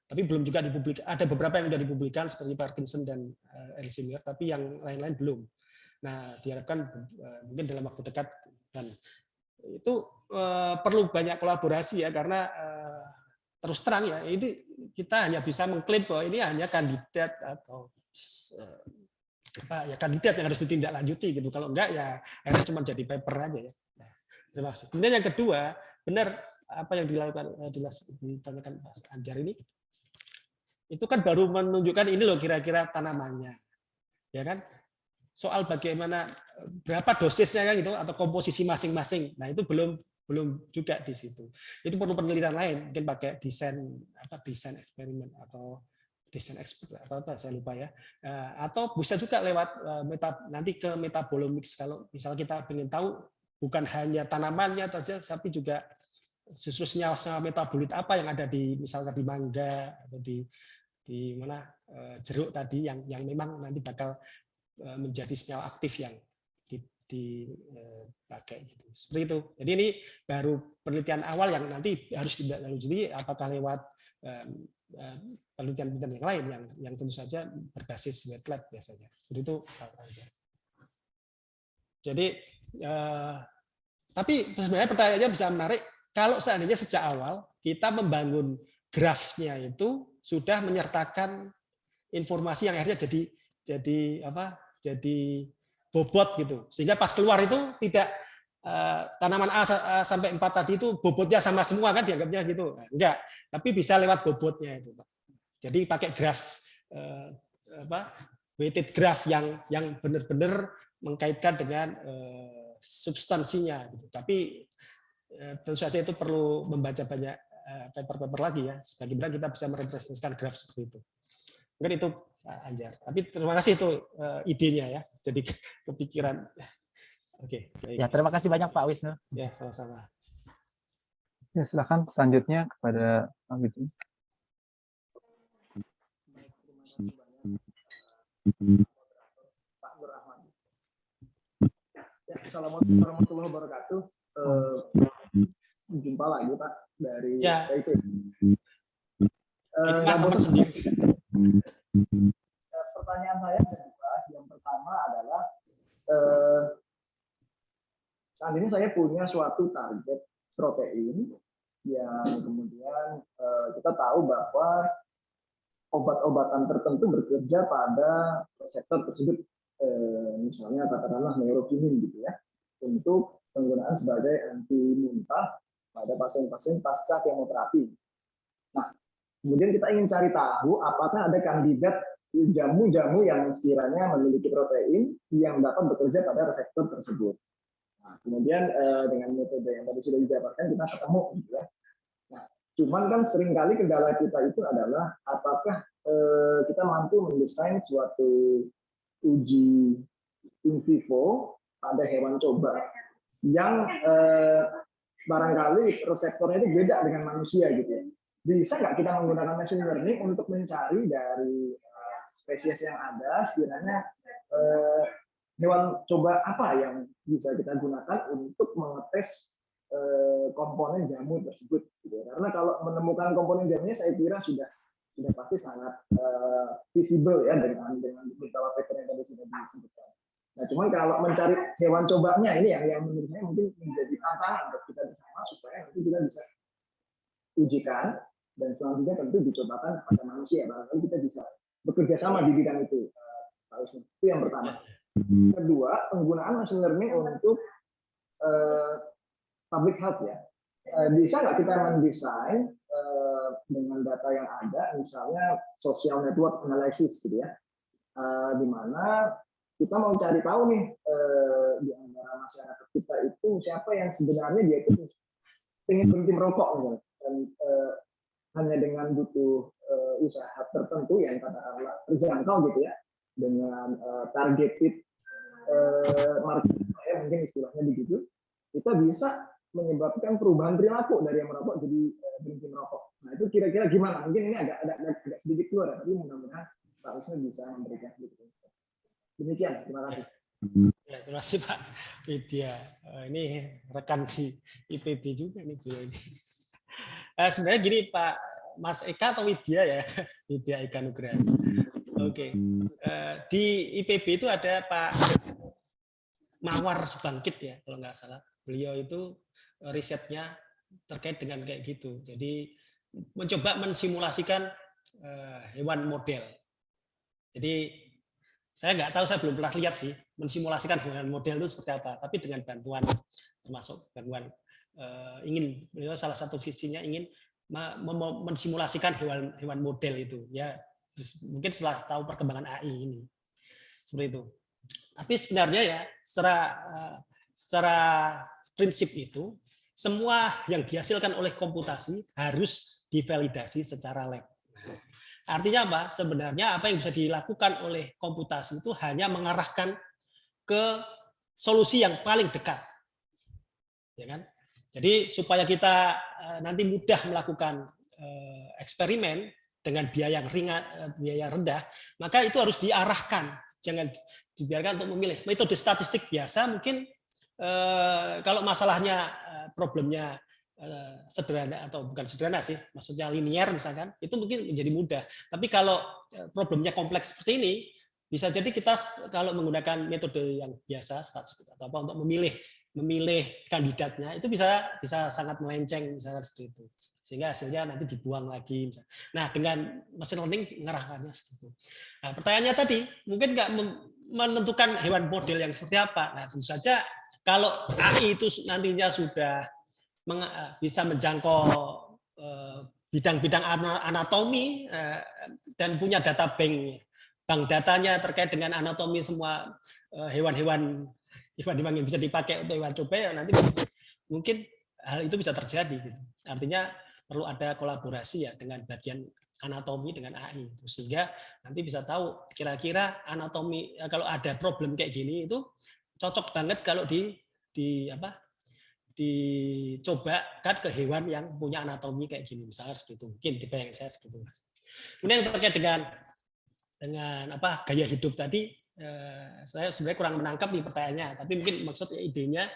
Tapi belum juga dipublikasi. Ada beberapa yang sudah dipublikasikan seperti Parkinson dan Alzheimer, tapi yang lain-lain belum. Nah, diharapkan mungkin dalam waktu dekat, dan itu perlu banyak kolaborasi ya, karena terus terang ya, ini kita hanya bisa mengklaim bahwa ini hanya kandidat atau ya kandidat yang harus ditindaklanjuti gitu. Kalau enggak ya akhirnya cuma jadi paper aja ya. Nah, terima kasih. Kemudian yang kedua, benar apa yang ditanyakan Mas Anjar ini, itu kan baru menunjukkan ini loh kira-kira tanamannya, ya kan? Soal bagaimana berapa dosisnya kan gitu, atau komposisi masing-masing. Nah itu belum juga di situ. Itu perlu penelitian lain, mungkin pakai desain eksperimen atau desain apa saya lupa ya. Atau bisa juga lewat nanti ke metabolomics, kalau misalnya kita ingin tahu bukan hanya tanamannya saja, tapi juga senyawa metabolit apa yang ada di misalnya di mangga atau di mana jeruk tadi yang memang nanti bakal menjadi senyawa aktif yang dipakai gitu. Seperti itu. Jadi ini baru penelitian awal yang nanti harus dilanjuti, apakah lewat penelitian yang lain yang tentu saja berbasis wet lab biasanya. Seperti itu aja. Jadi tapi sebenarnya pertanyaannya bisa menarik kalau seandainya sejak awal kita membangun grafnya itu sudah menyertakan informasi yang akhirnya jadi bobot gitu, sehingga pas keluar itu tidak tanaman A sampai 4 tadi itu bobotnya sama semua kan dianggapnya gitu. Enggak, tapi bisa lewat bobotnya itu. Jadi pakai graf weighted graph yang benar-benar mengkaitkan dengan substansinya gitu. Tapi tentu saja itu perlu membaca banyak paper-paper lagi ya, bagaimana kita bisa merepresentasikan graf seperti itu. Mungkin itu Anjar. Tapi terima kasih itu idenya ya. Jadi kepikiran. Oke. Ya, terima kasih banyak Pak Wisnu. Ya, sama-sama. Ya, silakan selanjutnya kepada Pak Wisnu. Ya, Assalamualaikum warahmatullahi wabarakatuh. Jumpa lagi Pak dari PIP. Pertanyaan saya kedua, yang pertama adalah saat ini saya punya suatu target protein yang kemudian kita tahu bahwa obat-obatan tertentu bekerja pada reseptor tersebut, misalnya katakanlah neurokinin gitu ya, untuk penggunaan sebagai anti muntah pada pasien-pasien pasca kemoterapi. Nah, kemudian kita ingin cari tahu apakah ada kandidat jamu-jamu yang sekiranya memiliki protein yang dapat bekerja pada reseptor tersebut. Nah, kemudian dengan metode yang tadi sudah dijabarkan kita ketemu, gitu ya. Nah, cuman kan seringkali kendala kita itu adalah apakah kita mampu mendesain suatu uji in vivo pada hewan coba yang barangkali reseptornya itu beda dengan manusia gitu ya. Bisa nggak kita menggunakan machine learning untuk mencari dari spesies yang ada sekiranya hewan coba apa yang bisa kita gunakan untuk mengetes komponen jamu tersebut gitu. Karena kalau menemukan komponen jamunya saya kira sudah pasti sangat visible ya dengan beberapa paper yang tadi sudah disebutkan. Nah, cuman kalau mencari hewan cobanya ini yang menurut saya mungkin menjadi tantangan untuk kita bersama supaya nanti kita bisa ujikan dan selanjutnya tentu dicobakan pada manusia. Barangkali kita bisa bekerja sama di bidang itu. Itu yang pertama. Kedua, penggunaan machine learning untuk public health ya. Bisa nggak kita mendesain dengan data yang ada, misalnya social network analysis gitu ya, di mana kita mau cari tahu nih di antara masyarakat kita itu siapa yang sebenarnya dia itu ingin berhenti merokok gitu. Dan hanya dengan butuh usaha tertentu yang katakanlah terjangkau gitu ya, dengan targeted market ya, mungkin istilahnya begitu, kita bisa menyebabkan perubahan perilaku dari yang merokok jadi berhenti merokok. Nah itu kira-kira gimana? Mungkin ini agak sedikit keluar, tapi mudah-mudahan Pak Wisnu bisa memberikan sedikit. Demikian, terima kasih. Ya, terima kasih Pak Widya. Ini rekan di IPB juga nih beliau ini. Sebenarnya gini Pak Mas Eka atau Widya ya, Widya Eka Nugraha. Oke, di IPB itu ada Pak Mawar Subangkit ya, kalau nggak salah. Beliau itu risetnya terkait dengan kayak gitu. Jadi mencoba mensimulasikan hewan model. Jadi saya nggak tahu, saya belum pernah lihat sih mensimulasikan hewan model itu seperti apa. Tapi dengan bantuan, termasuk bantuan beliau salah satu visinya ingin mensimulasikan hewan model itu. Ya mungkin setelah tahu perkembangan AI ini seperti itu. Tapi sebenarnya ya secara prinsip itu semua yang dihasilkan oleh komputasi harus divalidasi secara lab. Nah, artinya apa? Sebenarnya apa yang bisa dilakukan oleh komputasi itu hanya mengarahkan ke solusi yang paling dekat, ya kan? Jadi supaya kita nanti mudah melakukan eksperimen dengan biaya yang ringan, biaya rendah, maka itu harus diarahkan. Jangan dibiarkan untuk memilih metode statistik biasa. Mungkin kalau masalahnya problemnya sederhana atau bukan sederhana sih, maksudnya linear misalkan, itu mungkin menjadi mudah. Tapi kalau problemnya kompleks seperti ini, bisa jadi kita kalau menggunakan metode yang biasa statistik atau apa untuk memilih kandidatnya, itu bisa sangat melenceng misalkan seperti itu. Sehingga hasilnya nanti dibuang lagi. Nah, dengan machine learning mengarahkannya seperti itu. Nah, pertanyaannya tadi, mungkin nggak menentukan hewan model yang seperti apa. Nah, tentu saja kalau AI itu nantinya sudah bisa menjangkau bidang-bidang anatomi dan punya data bank datanya terkait dengan anatomi semua hewan-hewan yang bisa dipakai untuk hewan coba, ya nanti mungkin hal itu bisa terjadi. Gitu. Artinya perlu ada kolaborasi ya dengan bagian anatomi dengan AI itu, sehingga nanti bisa tahu kira-kira anatomi kalau ada problem kayak gini itu cocok banget kalau dicobakan ke hewan yang punya anatomi kayak gini, misalnya seperti itu. Mungkin dibayangkan saya seperti itu, Mas. Kemudian yang terkait dengan gaya hidup tadi, saya sebenarnya kurang menangkap nih pertanyaannya, tapi mungkin maksudnya idenya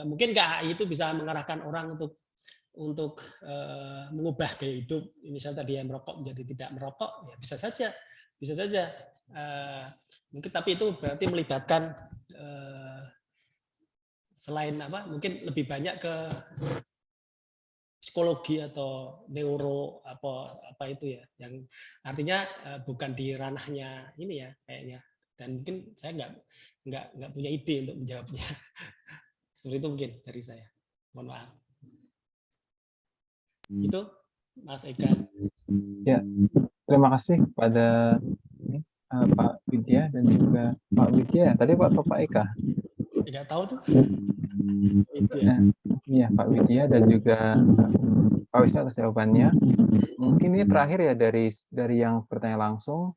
mungkin AI itu bisa mengarahkan orang untuk mengubah gaya hidup, misalnya tadi yang merokok menjadi tidak merokok, ya bisa saja. Mungkin tapi itu berarti melibatkan selain mungkin lebih banyak ke psikologi atau neuro apa itu ya, yang artinya bukan di ranahnya ini ya kayaknya, dan mungkin saya nggak punya ide untuk menjawabnya. Seperti itu mungkin dari saya. Mohon maaf. Itu Mas Eka. Ya, terima kasih kepada Pak Widya dan juga Pak Widya. Tadi Pak atau Pak Eka? Tidak tahu tuh. Iya, Pak Widya dan juga Pak Wisnu atas jawabannya. Mungkin ini terakhir ya dari yang bertanya langsung.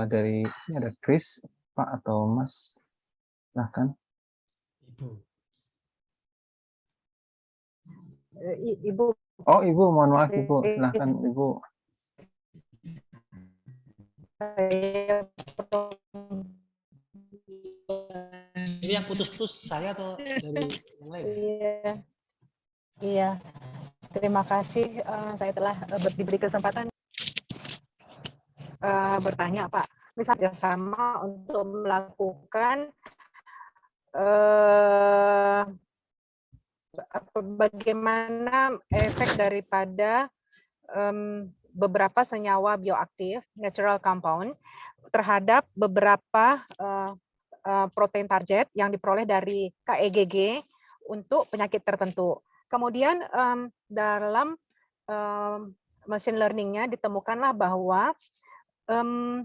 Dari sini ada Chris, Pak atau Mas? Silahkan. Ibu. Oh, Ibu, mohon maaf Ibu. Silahkan Ibu. Ini yang putus-putus saya atau dari yang lain? Iya. Terima kasih saya telah diberi kesempatan bertanya, Pak. Misalnya sama untuk melakukan bagaimana efek daripada beberapa senyawa bioaktif, natural compound, terhadap beberapa protein target yang diperoleh dari KEGG untuk penyakit tertentu. Kemudian dalam machine learning-nya ditemukanlah bahwa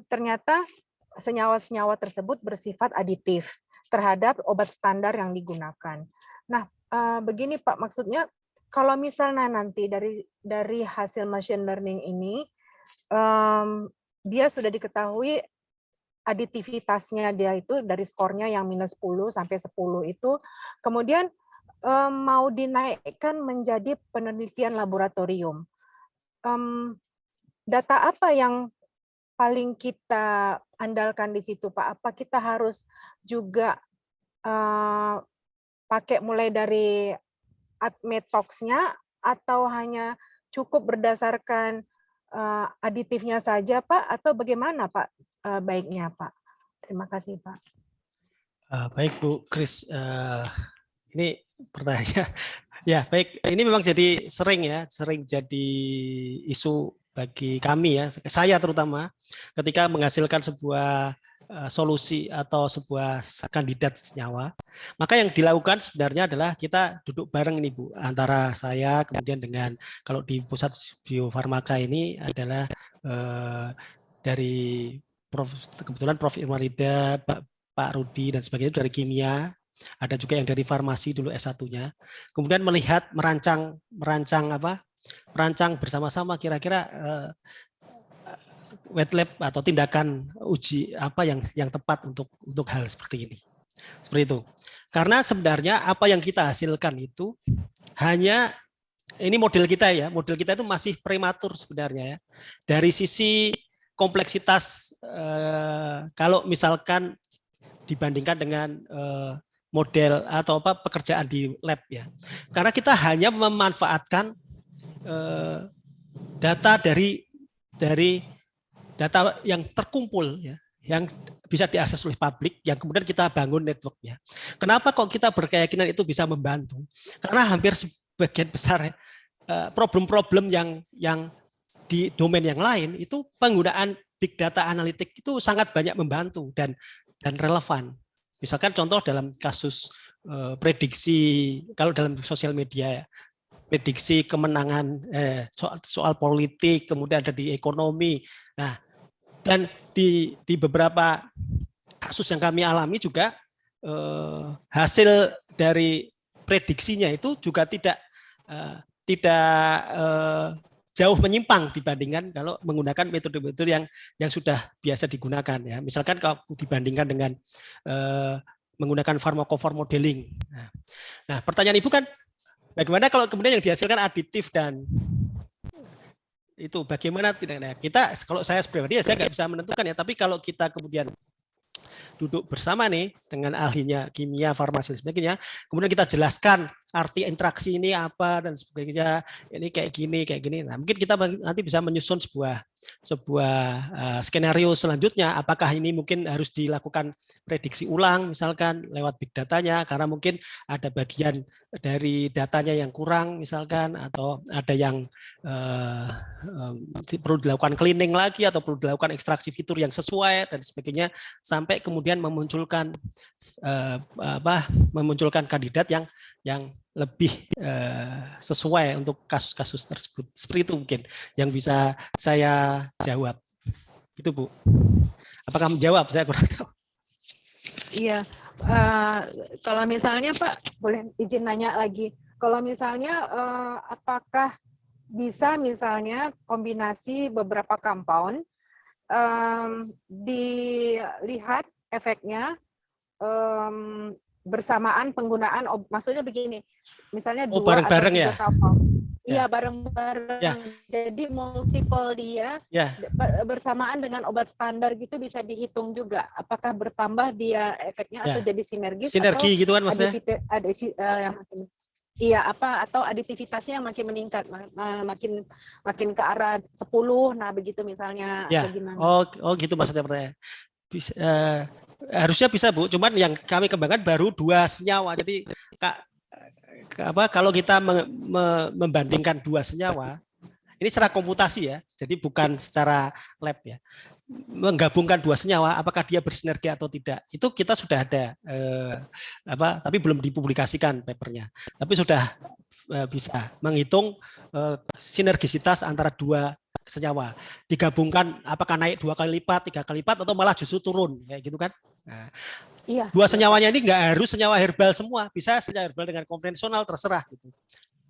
ternyata senyawa-senyawa tersebut bersifat aditif terhadap obat standar yang digunakan. Nah, begini Pak, maksudnya kalau misalnya nanti dari hasil machine learning ini dia sudah diketahui aditivitasnya dia itu dari skornya yang minus 10 sampai 10 itu, kemudian mau dinaikkan menjadi penelitian laboratorium. Data apa yang paling kita andalkan di situ, Pak? Apa kita harus juga pakai mulai dari admetox-nya atau hanya cukup berdasarkan aditifnya saja, Pak? Atau bagaimana, Pak, baiknya, Pak? Terima kasih, Pak. Baik Bu Kris, ini pertanyaannya. Ya baik, ini memang jadi sering jadi isu bagi kami ya, saya terutama ketika menghasilkan sebuah solusi atau sebuah kandidat senyawa, maka yang dilakukan sebenarnya adalah kita duduk bareng ini Bu, antara saya kemudian dengan, kalau di pusat biofarmaka ini adalah dari kebetulan Prof. Irmarida, Pak Rudi dan sebagainya dari kimia, ada juga yang dari farmasi dulu S1-nya. Kemudian merancang bersama-sama kira-kira wet lab atau tindakan uji apa yang tepat untuk hal seperti ini. Seperti itu. Karena sebenarnya apa yang kita hasilkan itu hanya ini model kita itu masih prematur sebenarnya ya. Dari sisi kompleksitas kalau misalkan dibandingkan dengan model atau pekerjaan di lab ya. Karena kita hanya memanfaatkan data dari data yang terkumpul ya, yang bisa diakses oleh publik, yang kemudian kita bangun networknya. Kenapa kok kita berkeyakinan itu bisa membantu? Karena hampir sebagian besar problem-problem yang di domain yang lain itu penggunaan big data analitik itu sangat banyak membantu dan relevan. Misalkan contoh dalam kasus prediksi, kalau dalam sosial media ya, prediksi kemenangan soal politik, kemudian ada di ekonomi. Nah, dan di beberapa kasus yang kami alami juga hasil dari prediksinya itu juga tidak jauh menyimpang dibandingkan kalau menggunakan metode-metode yang sudah biasa digunakan ya. Misalkan kalau dibandingkan dengan menggunakan pharmacophore modeling. Nah, pertanyaan Ibu kan bagaimana kalau kemudian yang dihasilkan aditif dan itu bagaimana tidak? Nah, kita kalau saya pribadi ya saya nggak bisa menentukan ya. Tapi kalau kita kemudian duduk bersama nih dengan ahlinya kimia, farmasi dan sebagainya, kemudian kita jelaskan arti interaksi ini apa dan sebagainya, ini kayak gini. Nah, mungkin kita nanti bisa menyusun sebuah skenario selanjutnya. Apakah ini mungkin harus dilakukan prediksi ulang, misalkan lewat big datanya, karena mungkin ada bagian dari datanya yang kurang, misalkan, atau ada yang perlu dilakukan cleaning lagi atau perlu dilakukan ekstraksi fitur yang sesuai dan sebagainya, sampai kemudian memunculkan kandidat yang lebih sesuai untuk kasus-kasus tersebut. Seperti itu mungkin yang bisa saya jawab. Itu Bu. Apakah menjawab? Saya kurang tahu. Iya, kalau misalnya Pak, boleh izin nanya lagi. Kalau misalnya apakah bisa misalnya kombinasi beberapa compound, dilihat efeknya bersamaan penggunaan, maksudnya begini, misalnya 2 bareng-bareng atau 3 ya? compound. Ya. Iya, bareng-bareng. Ya. Jadi multiple dia ya. Bersamaan dengan obat standar gitu bisa dihitung juga. Apakah bertambah dia efeknya atau jadi sinergis? Sinergi atau gitu kan maksudnya? Iya, atau aditivitasnya makin meningkat, makin ke arah 10. Nah, begitu misalnya. Ya. Gimana? Oh gitu maksudnya pertanyaan. Bisa, harusnya bisa Bu, cuman yang kami kembangkan baru 2 senyawa. Jadi kalau kita membandingkan 2 senyawa, ini secara komputasi ya, jadi bukan secara lab ya. Menggabungkan 2 senyawa, apakah dia bersinergi atau tidak? Itu kita sudah ada, tapi belum dipublikasikan papernya. Tapi sudah bisa menghitung sinergisitas antara 2 senyawa. Digabungkan apakah naik 2 kali lipat, 3 kali lipat, atau malah justru turun, kayak gitu kan? Nah, iya. 2 senyawanya ini nggak harus senyawa herbal semua, bisa senyawa herbal dengan konvensional, terserah gitu.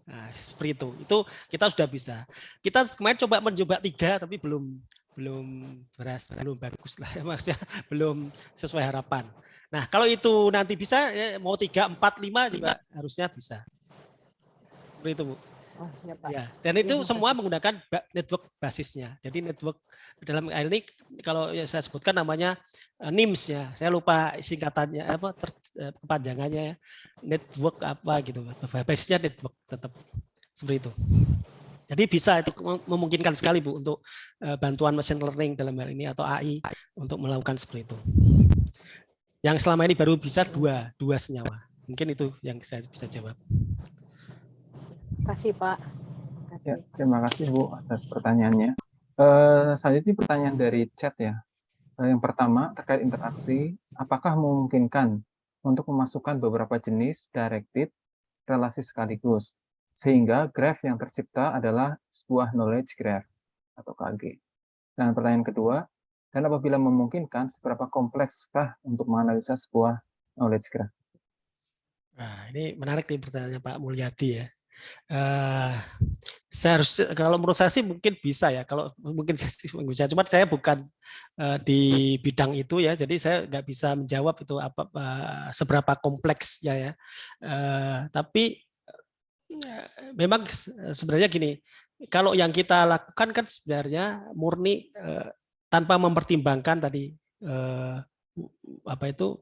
Nah, seperti itu kita sudah bisa. Kita kemarin mencoba 3 tapi belum belum bagus lah, maksudnya belum sesuai harapan. Nah, kalau itu nanti bisa, ya, mau 3, 4, 5 juga harusnya bisa. Seperti itu, Bu. Oh, ya Pak. Ya, dan itu makasih. semua menggunakan network basisnya. Jadi network dalam hal ini kalau ya saya sebutkan namanya NIMS ya. Saya lupa singkatannya apa kepanjangannya ya. Network apa gitu. Basisnya network tetap seperti itu. Jadi bisa itu memungkinkan sekali Bu untuk bantuan machine learning dalam hal ini atau AI untuk melakukan seperti itu. Yang selama ini baru bisa dua senyawa. Mungkin itu yang saya bisa jawab. Terima kasih Pak. Ya, terima kasih Bu atas pertanyaannya. Selanjutnya pertanyaan dari chat ya. Yang pertama terkait interaksi, apakah memungkinkan untuk memasukkan beberapa jenis directed relasi sekaligus sehingga graph yang tercipta adalah sebuah knowledge graph atau KG. Dan pertanyaan kedua, dan apabila memungkinkan seberapa komplekskah untuk menganalisa sebuah knowledge graph? Nah, ini menarik nih pertanyaannya Pak Mulyadi ya. Saya harus, kalau menurut saya sih mungkin bisa ya, kalau mungkin bisa, cuma saya bukan di bidang itu ya, jadi saya nggak bisa menjawab itu apa seberapa kompleksnya ya. Tapi memang sebenarnya gini, kalau yang kita lakukan kan sebenarnya murni tanpa mempertimbangkan tadi apa itu,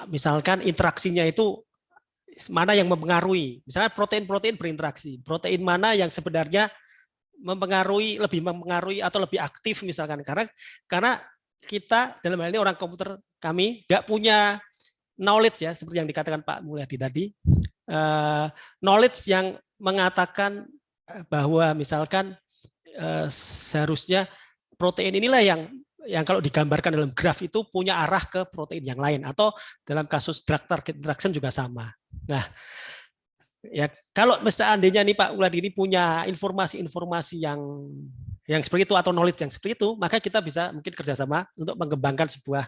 misalkan interaksinya itu mana yang mempengaruhi. Misalnya protein-protein berinteraksi. Protein mana yang sebenarnya lebih mempengaruhi atau lebih aktif misalkan. Karena kita dalam hal ini orang komputer kami nggak punya knowledge ya, seperti yang dikatakan Pak Mulyadi tadi. Knowledge yang mengatakan bahwa misalkan seharusnya protein inilah yang kalau digambarkan dalam graf itu punya arah ke protein yang lain, atau dalam kasus drug target interaction juga sama. Nah, ya kalau seandainya nih Pak Mulyadi ini punya informasi-informasi yang seperti itu atau knowledge yang seperti itu, maka kita bisa mungkin kerjasama untuk mengembangkan sebuah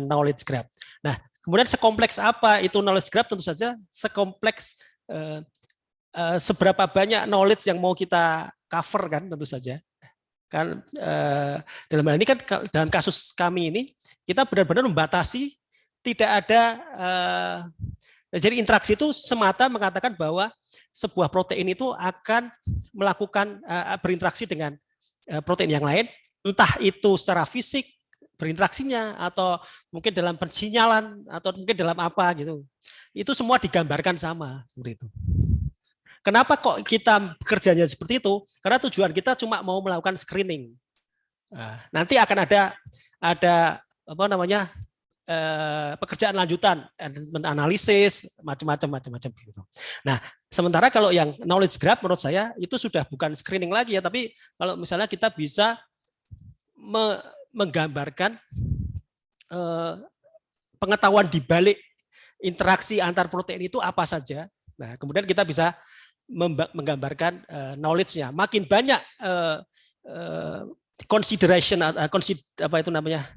knowledge graph. Nah, kemudian sekompleks apa itu knowledge graph? Tentu saja sekompleks seberapa banyak knowledge yang mau kita cover kan, tentu saja. Kan dalam hal ini kan dalam kasus kami ini kita benar-benar membatasi, tidak ada jadi interaksi itu semata mengatakan bahwa sebuah protein itu akan melakukan berinteraksi dengan protein yang lain, entah itu secara fisik berinteraksinya atau mungkin dalam pensinyalan atau mungkin dalam apa gitu. Itu semua digambarkan sama seperti itu. Kenapa kok kita bekerjanya seperti itu? Karena tujuan kita cuma mau melakukan screening. Nah, nanti akan ada apa namanya pekerjaan lanjutan, analisis, macam-macam gitu. Nah, sementara kalau yang knowledge graph menurut saya itu sudah bukan screening lagi ya, tapi kalau misalnya kita bisa menggambarkan pengetahuan di balik interaksi antar protein itu apa saja. Nah, kemudian kita bisa menggambarkan knowledge-nya. Makin banyak consideration apa itu namanya,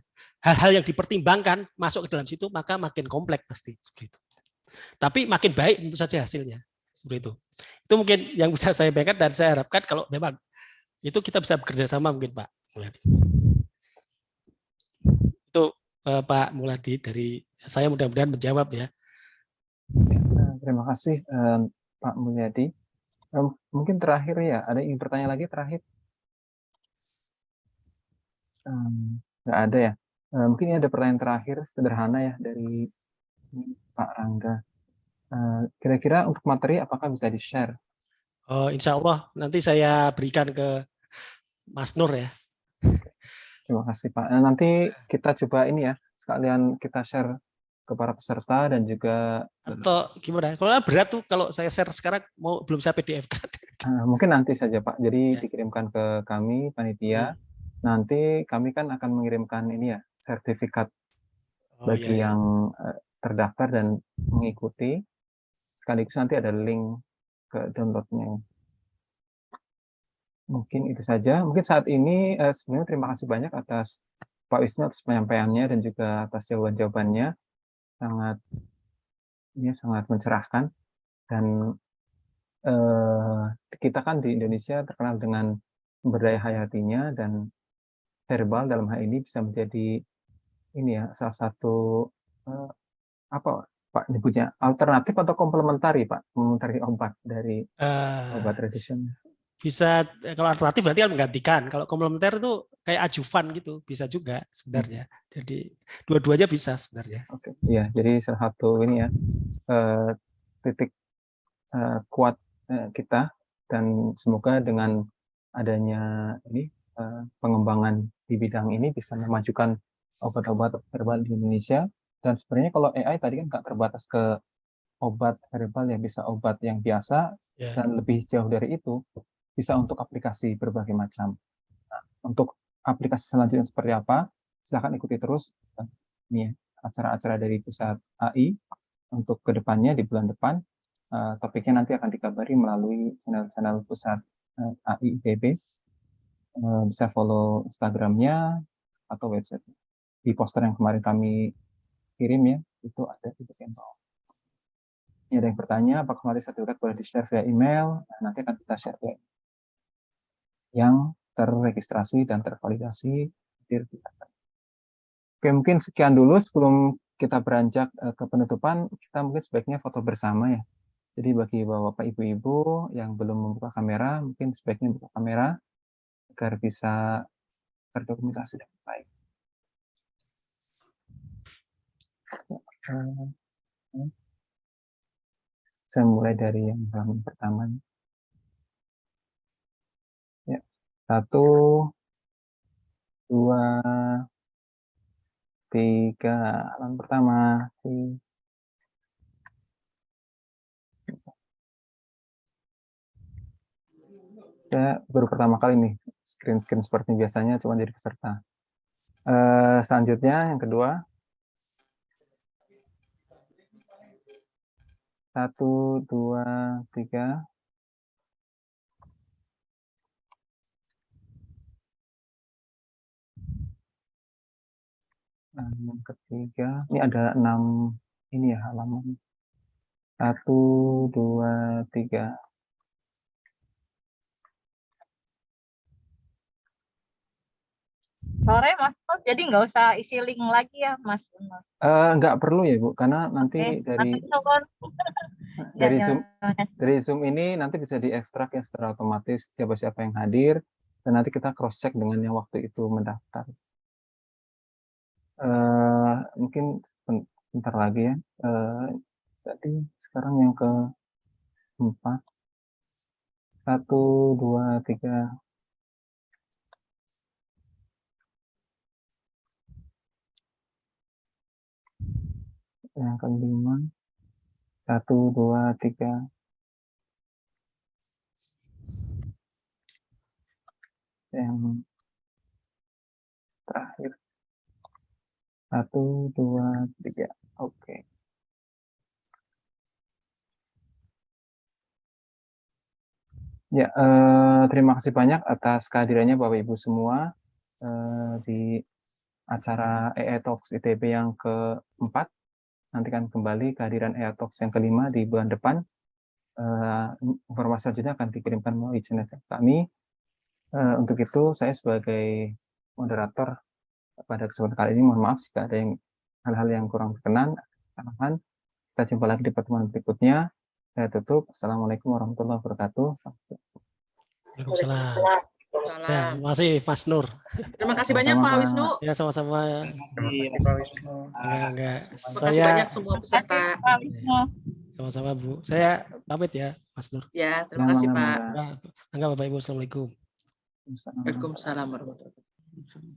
hal-hal yang dipertimbangkan masuk ke dalam situ, maka makin kompleks pasti seperti itu. Tapi makin baik tentu saja hasilnya seperti itu. Itu mungkin yang bisa saya berikan, dan saya harapkan kalau memang itu kita bisa bekerja sama mungkin Pak Mulyadi. Itu Pak Mulyadi dari saya, mudah-mudahan menjawab ya. Terima kasih Pak Mulyadi. Mungkin terakhir ya, ada yang ingin bertanya lagi terakhir? Nggak ada ya. Mungkin ini ada pertanyaan terakhir sederhana ya dari Pak Rangga. Kira-kira untuk materi apakah bisa di-share? Insya Allah nanti saya berikan ke Mas Nur ya. Terima kasih Pak. Nanti kita coba ini ya, sekalian kita share ke para peserta dan juga atau gimana? Kalau berat tuh kalau saya share sekarang belum saya PDF kan. Mungkin nanti saja Pak. Jadi dikirimkan ke kami panitia. Nanti kami kan akan mengirimkan ini ya, sertifikat bagi yang terdaftar dan mengikuti. Sekaligus nanti ada link ke downloadnya. Mungkin itu saja. Mungkin saat ini sebenarnya terima kasih banyak atas Pak Wisnu atas penyampaiannya dan juga atas jawaban-jawabannya. Sangat mencerahkan. Dan kita kan di Indonesia terkenal dengan sumber daya hayatinya, dan verbal dalam hal ini bisa menjadi ini ya, salah satu apa Pak nyebutnya, alternatif atau komplementari Pak? Komplementari obat dari obat tradisional. Bisa, kalau alternatif berarti kan menggantikan. Kalau komplementer itu kayak ajuvan gitu, bisa juga sebenarnya. Jadi dua-duanya bisa sebenarnya. Oke, iya. Jadi salah satu ini ya titik kuat kita, dan semoga dengan adanya ini pengembangan di bidang ini bisa memajukan obat-obat herbal di Indonesia. Dan sebenarnya kalau AI tadi kan nggak terbatas ke obat herbal, ya bisa obat yang biasa, dan lebih jauh dari itu bisa untuk aplikasi berbagai macam. Nah, untuk aplikasi selanjutnya seperti apa, silakan ikuti terus ini ya, acara-acara dari Pusat AI untuk kedepannya di bulan depan. Topiknya nanti akan dikabari melalui channel-channel Pusat AI ITB. Bisa follow Instagramnya atau website. Di poster yang kemarin kami kirim ya, itu ada di bagian bawah. Ini ada yang bertanya, apakah kemarin sertifikat boleh di-share via email? Nah, nanti akan kita share via yang terregistrasi dan tervalidasi. Oke, mungkin sekian dulu sebelum kita beranjak ke penutupan. Kita mungkin sebaiknya foto bersama ya. Jadi bagi Bapak Ibu-ibu yang belum membuka kamera, mungkin sebaiknya buka kamera agar bisa terdokumentasi dengan baik. Saya mulai dari yang halaman pertama. Ya, 1, 2, 3, halaman pertama. Saya baru pertama kali nih screen seperti biasanya, cuma jadi peserta. Selanjutnya yang kedua. 1, 2, 3. Yang ketiga, ini ada 6 ini ya halaman. 1, 2, 3. Sore Mas Nur, jadi nggak usah isi link lagi ya Mas Nur. Nggak perlu ya Bu, karena nanti dari Zoom ini nanti bisa diekstrak ya secara otomatis siapa-siapa yang hadir, dan nanti kita cross check dengan yang waktu itu mendaftar. Mungkin sebentar lagi ya. Jadi sekarang yang ke-4. 1, 2, 3. Yang ke-5. 1, 2, 3. Yang terakhir. 1, 2, 3. Oke. Ya, terima kasih banyak atas kehadirannya Bapak Ibu semua di acara AI Talks ITB yang ke-4. Nantikan kembali kehadiran AI Talks yang ke-5 di bulan depan. Informasi selanjutnya akan dikirimkan melalui channel kami. Untuk itu, saya sebagai moderator pada kesempatan kali ini, mohon maaf jika ada hal-hal yang kurang berkenan. Kita jumpa lagi di pertemuan berikutnya. Saya tutup. Assalamualaikum warahmatullahi wabarakatuh. Waalaikumsalam. Ya, terima kasih Mas Nur. Terima kasih banyak Pak Wisnu. Ya, sama-sama. Terima kasih Pak Wisnu. Enggak. Terima kasih banyak semua peserta. Sama-sama Bu. Saya pamit ya Mas Nur. Ya, terima kasih Pak. Enggak Bapak Ibu, Assalamualaikum. Waalaikumsalam warahmatullahi wabarakatuh.